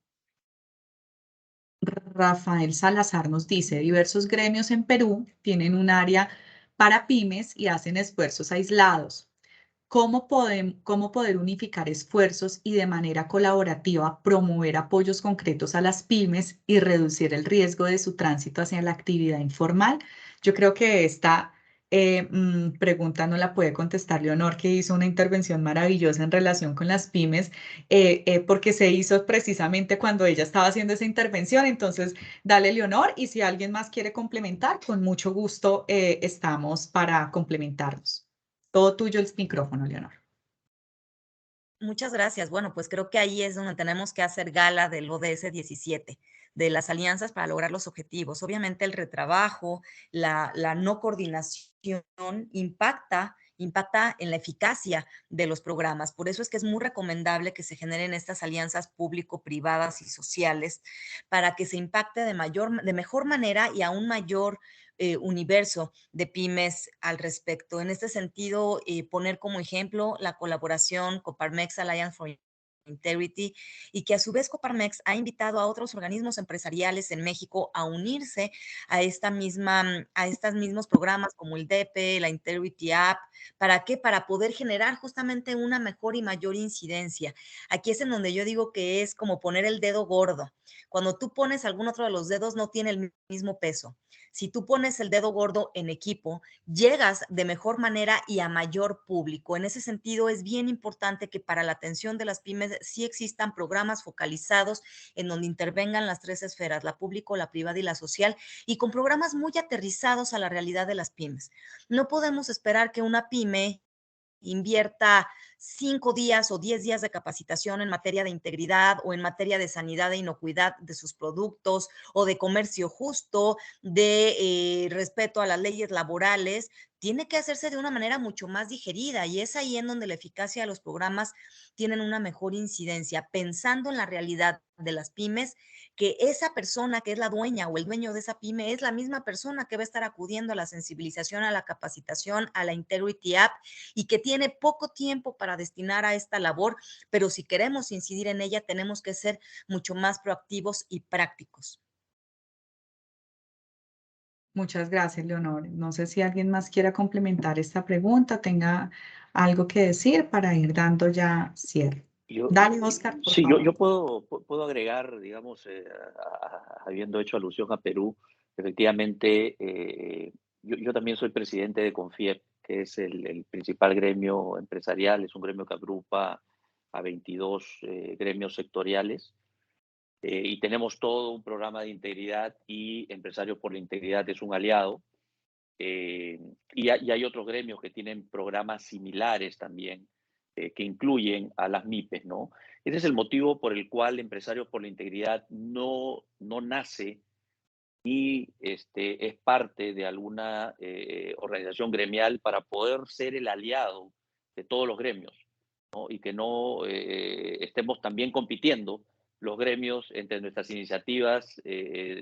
Rafael Salazar nos dice, diversos gremios en Perú tienen un área para pymes y hacen esfuerzos aislados. Cómo poder unificar esfuerzos y de manera colaborativa promover apoyos concretos a las pymes y reducir el riesgo de su tránsito hacia la actividad informal? Yo creo que esta pregunta no la puede contestar Leonor, que hizo una intervención maravillosa en relación con las pymes, porque se hizo precisamente cuando ella estaba haciendo esa intervención. Entonces, dale, Leonor, y si alguien más quiere complementar, con mucho gusto estamos para complementarnos. Todo tuyo el micrófono, Leonor. Muchas gracias. Bueno, pues creo que ahí es donde tenemos que hacer gala del ODS 17, de las alianzas para lograr los objetivos. Obviamente el retrabajo, la no coordinación impacta en la eficacia de los programas. Por eso es que es muy recomendable que se generen estas alianzas público-privadas y sociales para que se impacte de mejor manera y a un mayor universo de pymes al respecto. En este sentido, poner como ejemplo la colaboración Coparmex Alliance for Integrity, y que a su vez Coparmex ha invitado a otros organismos empresariales en México a unirse a estas mismos programas como el DEPE, la Integrity App. ¿Para qué? Para poder generar justamente una mejor y mayor incidencia. Aquí es en donde yo digo que es como poner el dedo gordo. Cuando tú pones algún otro de los dedos no tiene el mismo peso. Si tú pones el dedo gordo en equipo, llegas de mejor manera y a mayor público. En ese sentido, es bien importante que para la atención de las pymes sí existan programas focalizados en donde intervengan las tres esferas, la público, la privada y la social, y con programas muy aterrizados a la realidad de las pymes. No podemos esperar que una pyme invierta 5 días o 10 días de capacitación en materia de integridad o en materia de sanidad e inocuidad de sus productos o de comercio justo, de respeto a las leyes laborales. Tiene que hacerse de una manera mucho más digerida, y es ahí en donde la eficacia de los programas tienen una mejor incidencia, pensando en la realidad de las pymes, que esa persona que es la dueña o el dueño de esa pyme es la misma persona que va a estar acudiendo a la sensibilización, a la capacitación, a la Integrity App, y que tiene poco tiempo para destinar a esta labor, pero si queremos incidir en ella, tenemos que ser mucho más proactivos y prácticos. Muchas gracias, Leonor. No sé si alguien más quiera complementar esta pregunta, tenga algo que decir para ir dando ya cierre. Dale, Oscar, por Sí, favor. yo puedo agregar, digamos, habiendo hecho alusión a Perú, efectivamente, yo también soy presidente de CONFIEP, que es el principal gremio empresarial, es un gremio que agrupa a 22 gremios sectoriales, y tenemos todo un programa de integridad, y Empresarios por la Integridad es un aliado, y hay otros gremios que tienen programas similares también, que incluyen a las MIPES, ¿no? Ese es el motivo por el cual Empresarios por la Integridad no nace y es parte de alguna organización gremial para poder ser el aliado de todos los gremios, ¿no? Y que no estemos también compitiendo los gremios entre nuestras iniciativas,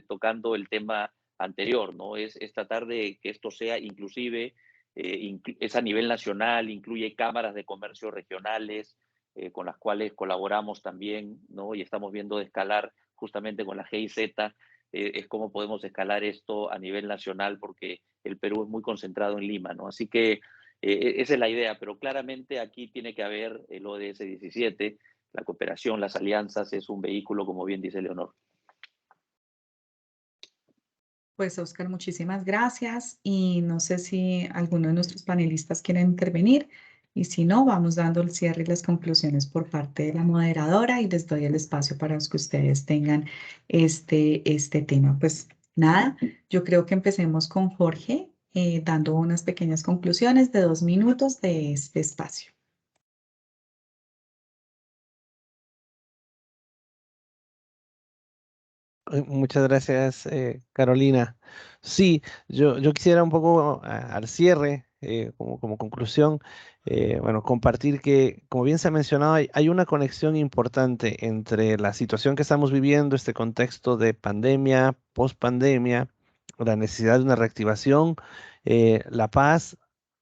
tocando el tema anterior, ¿no? Es tratar de que esto sea inclusive, es a nivel nacional, incluye cámaras de comercio regionales, con las cuales colaboramos también, ¿no? Y estamos viendo de escalar justamente con la GIZ, es cómo podemos escalar esto a nivel nacional, porque el Perú es muy concentrado en Lima, ¿no? Así que esa es la idea, pero claramente aquí tiene que haber el ODS 17, la cooperación, las alianzas, es un vehículo, como bien dice Leonor. Pues, Oscar, muchísimas gracias. Y no sé si alguno de nuestros panelistas quiere intervenir. Y si no, vamos dando el cierre y las conclusiones por parte de la moderadora, y les doy el espacio para que ustedes tengan este tema. Pues nada, yo creo que empecemos con Jorge, dando unas pequeñas conclusiones de 2 minutos de este espacio. Muchas gracias, Carolina. Sí, yo quisiera un poco al cierre, como conclusión, bueno, compartir que, como bien se ha mencionado, hay una conexión importante entre la situación que estamos viviendo, este contexto de pandemia, post-pandemia, la necesidad de una reactivación, la paz,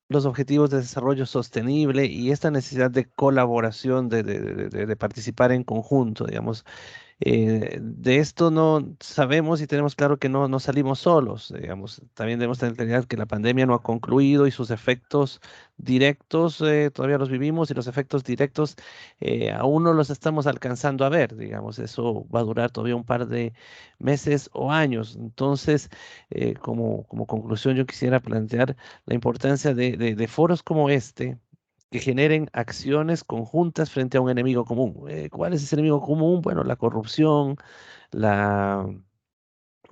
los objetivos de desarrollo sostenible y esta necesidad de colaboración, de participar en conjunto, digamos. De esto no sabemos y tenemos claro que no salimos solos, digamos. También debemos tener claridad que la pandemia no ha concluido y sus efectos directos todavía los vivimos, y los efectos directos aún no los estamos alcanzando a ver, digamos. Eso va a durar todavía un par de meses o años. Entonces, como conclusión, yo quisiera plantear la importancia de foros como este, que generen acciones conjuntas frente a un enemigo común. ¿Cuál es ese enemigo común? Bueno, la corrupción, la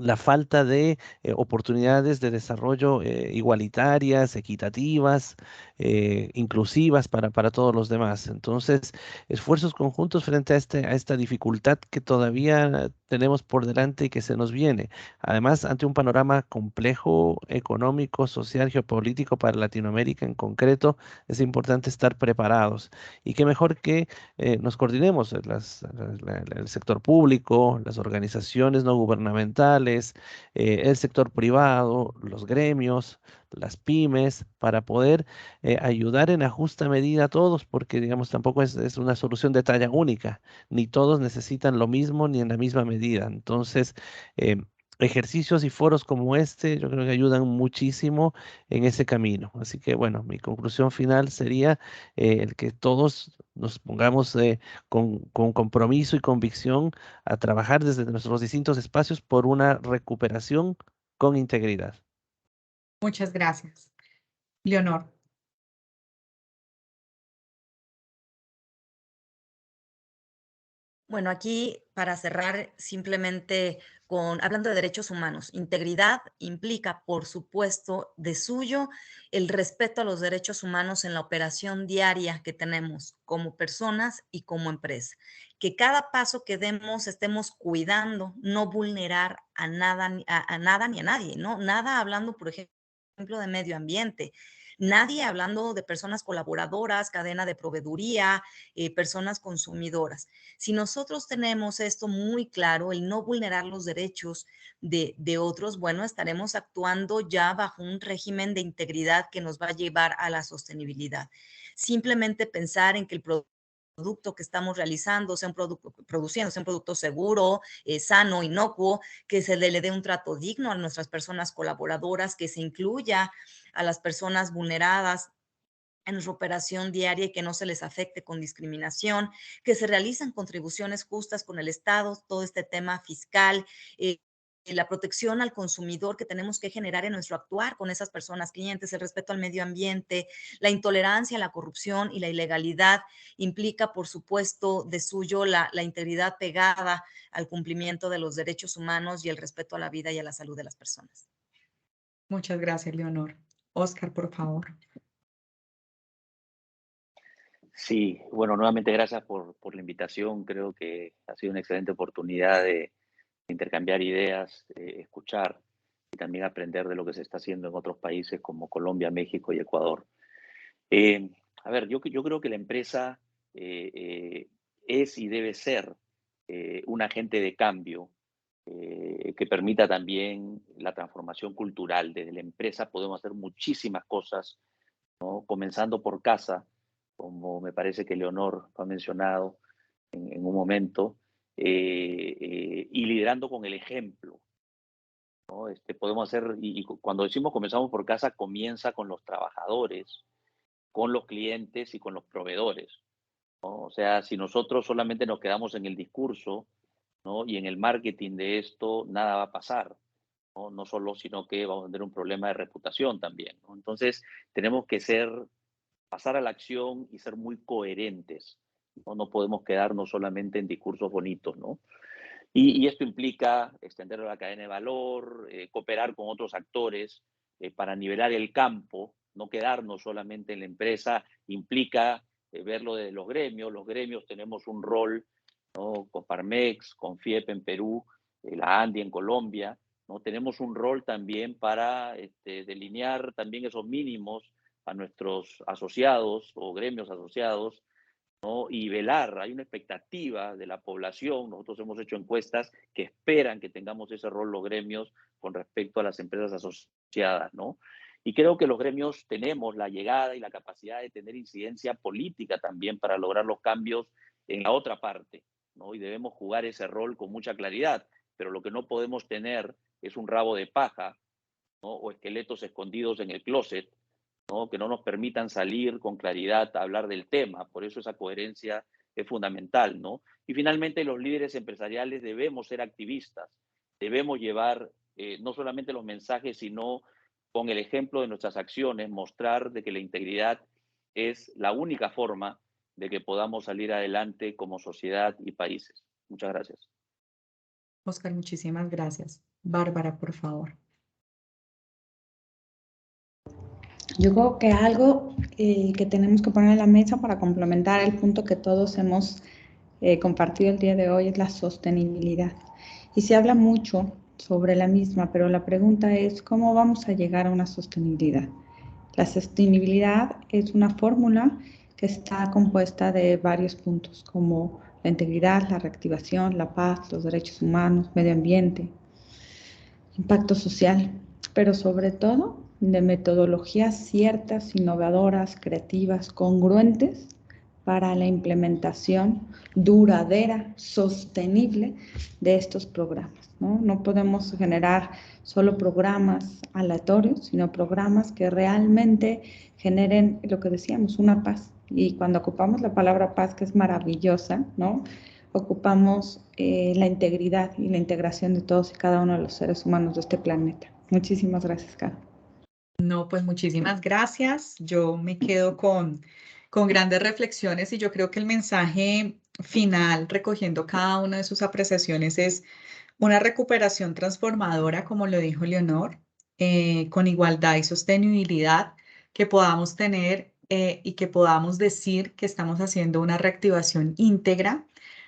la falta de oportunidades de desarrollo igualitarias, equitativas, inclusivas para todos los demás. Entonces, esfuerzos conjuntos frente a esta dificultad que todavía tenemos por delante y que se nos viene. Además, ante un panorama complejo, económico, social, geopolítico para Latinoamérica en concreto, es importante estar preparados. Y qué mejor que nos coordinemos, el sector público, las organizaciones no gubernamentales, el sector privado, los gremios, las pymes, para poder ayudar en la justa medida a todos, porque digamos tampoco es una solución de talla única, ni todos necesitan lo mismo ni en la misma medida. Entonces, ejercicios y foros como este yo creo que ayudan muchísimo en ese camino. Así que bueno, mi conclusión final sería el que todos nos pongamos con compromiso y convicción a trabajar desde nuestros distintos espacios por una recuperación con integridad. Muchas gracias. Leonor. Bueno, aquí para cerrar simplemente hablando de derechos humanos, integridad implica, por supuesto, de suyo el respeto a los derechos humanos en la operación diaria que tenemos como personas y como empresa. Que cada paso que demos estemos cuidando, no vulnerar a nada, a nada ni a nadie, ¿no? Nada hablando, por ejemplo, de medio ambiente. Nadie hablando de personas colaboradoras, cadena de proveeduría, personas consumidoras. Si nosotros tenemos esto muy claro, el no vulnerar los derechos de otros, bueno, estaremos actuando ya bajo un régimen de integridad que nos va a llevar a la sostenibilidad. Simplemente pensar en que el producto que estamos realizando sea un producto, produciendo, sea un producto seguro, sano, inocuo, que se le dé un trato digno a nuestras personas colaboradoras, que se incluya a las personas vulneradas en nuestra operación diaria y que no se les afecte con discriminación, que se realicen contribuciones justas con el Estado, todo este tema fiscal, la protección al consumidor que tenemos que generar en nuestro actuar con esas personas clientes, el respeto al medio ambiente, la intolerancia, la corrupción y la ilegalidad implica, por supuesto, de suyo la integridad pegada al cumplimiento de los derechos humanos y el respeto a la vida y a la salud de las personas. Muchas gracias, Leonor. Oscar, por favor. Sí, bueno, nuevamente gracias por la invitación. Creo que ha sido una excelente oportunidad de intercambiar ideas, escuchar y también aprender de lo que se está haciendo en otros países como Colombia, México y Ecuador. A ver, yo creo que la empresa es y debe ser un agente de cambio que permita también la transformación cultural. Desde la empresa podemos hacer muchísimas cosas, ¿no? Comenzando por casa, como me parece que Leonor ha mencionado en un momento, y liderando con el ejemplo, ¿no? Podemos hacer, y cuando decimos comenzamos por casa, comienza con los trabajadores, con los clientes y con los proveedores, ¿no? O sea, si nosotros solamente nos quedamos en el discurso, ¿no? Y en el marketing de esto, nada va a pasar, ¿no? No solo, sino que vamos a tener un problema de reputación también, ¿no? Entonces, tenemos que pasar a la acción y ser muy coherentes, ¿no? No podemos quedarnos solamente en discursos bonitos, ¿no? Y esto implica extender la cadena de valor, cooperar con otros actores para nivelar el campo, no quedarnos solamente en la empresa, implica verlo de los gremios. Los gremios tenemos un rol, ¿no? Coparmex, Confiep en Perú, la ANDI en Colombia, ¿no? Tenemos un rol también para delinear también esos mínimos a nuestros asociados o gremios asociados, ¿no? Y velar, hay una expectativa de la población, nosotros hemos hecho encuestas que esperan que tengamos ese rol los gremios con respecto a las empresas asociadas, ¿no? Y creo que los gremios tenemos la llegada y la capacidad de tener incidencia política también para lograr los cambios en la otra parte, ¿no? Y debemos jugar ese rol con mucha claridad, pero lo que no podemos tener es un rabo de paja, ¿no? O esqueletos escondidos en el closet, ¿no? Que no nos permitan salir con claridad a hablar del tema. Por eso esa coherencia es fundamental, ¿no? Y finalmente los líderes empresariales debemos ser activistas, debemos llevar no solamente los mensajes, sino con el ejemplo de nuestras acciones, mostrar de que la integridad es la única forma de que podamos salir adelante como sociedad y países. Muchas gracias. Oscar, muchísimas gracias. Bárbara, por favor. Yo creo que algo que tenemos que poner en la mesa para complementar el punto que todos hemos compartido el día de hoy es la sostenibilidad. Y se habla mucho sobre la misma, pero la pregunta es, ¿cómo vamos a llegar a una sostenibilidad? La sostenibilidad es una fórmula que está compuesta de varios puntos, como la integridad, la reactivación, la paz, los derechos humanos, medio ambiente, impacto social, pero sobre todo de metodologías ciertas, innovadoras, creativas, congruentes para la implementación duradera, sostenible de estos programas, ¿no? No podemos generar solo programas aleatorios, sino programas que realmente generen lo que decíamos, una paz. Y cuando ocupamos la palabra paz, que es maravillosa, ¿no? Ocupamos la integridad y la integración de todos y cada uno de los seres humanos de este planeta. Muchísimas gracias, Caro. No, pues muchísimas gracias. Yo me quedo con grandes reflexiones y yo creo que el mensaje final, recogiendo cada una de sus apreciaciones, es una recuperación transformadora, como lo dijo Leonor, con igualdad y sostenibilidad, que podamos tener y que podamos decir que estamos haciendo una reactivación íntegra,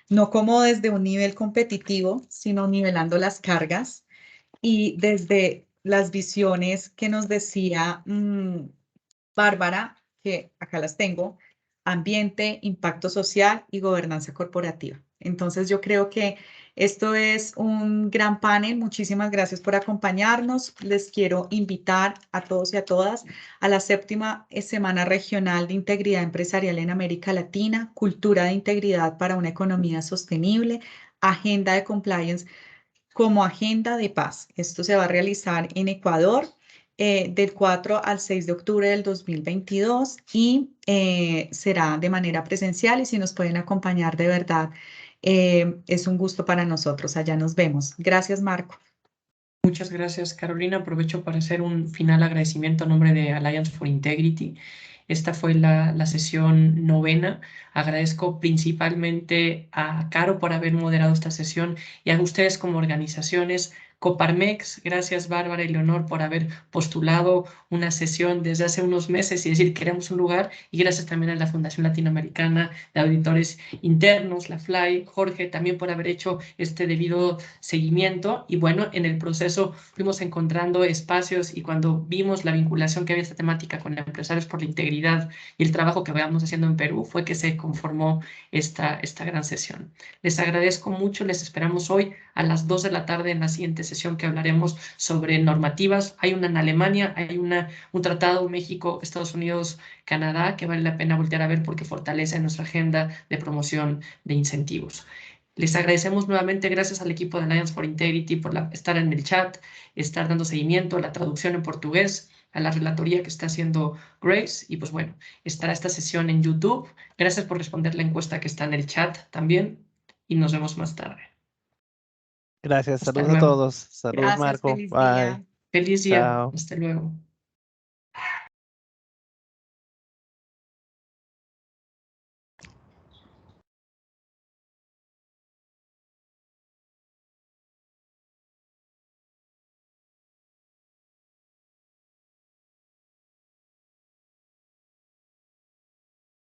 no como desde un nivel competitivo, sino nivelando las cargas y desde las visiones que nos decía Bárbara, que acá las tengo, ambiente, impacto social y gobernanza corporativa. Entonces yo creo que esto es un gran panel. Muchísimas gracias por acompañarnos. Les quiero invitar a todos y a todas a la 7ª Semana Regional de Integridad Empresarial en América Latina, Cultura de Integridad para una Economía Sostenible, Agenda de Compliance como Agenda de Paz. Esto se va a realizar en Ecuador del 4 al 6 de octubre del 2022 y será de manera presencial y si nos pueden acompañar de verdad, es un gusto para nosotros. Allá nos vemos. Gracias, Marco. Muchas gracias, Carolina. Aprovecho para hacer un final agradecimiento a nombre de Alliance for Integrity. Esta fue la sesión 9ª. Agradezco principalmente a Caro por haber moderado esta sesión y a ustedes como organizaciones. Coparmex, gracias Bárbara y Leonor por haber postulado una sesión desde hace unos meses y decir queremos un lugar, y gracias también a la Fundación Latinoamericana de Auditores Internos, la FLY, Jorge también por haber hecho este debido seguimiento. Y bueno, en el proceso fuimos encontrando espacios y cuando vimos la vinculación que había esta temática con Empresarios por la Integridad y el trabajo que veníamos haciendo en Perú, fue que se conformó esta gran sesión. Les agradezco mucho, les esperamos hoy a las 2 de la tarde en la siguiente sesión que hablaremos sobre normativas. Hay una en Alemania, hay un tratado México, Estados Unidos, Canadá, que vale la pena voltear a ver porque fortalece nuestra agenda de promoción de incentivos. Les agradecemos nuevamente, gracias al equipo de Alliance for Integrity por estar en el chat, estar dando seguimiento a la traducción en portugués, a la relatoría que está haciendo Grace. Y pues bueno, estará esta sesión en YouTube. Gracias por responder la encuesta que está en el chat también y nos vemos más tarde. Gracias, Hasta saludos a luego. todos. Saludos, Gracias, Marco. feliz Bye. día. Feliz día. Chao. Hasta luego.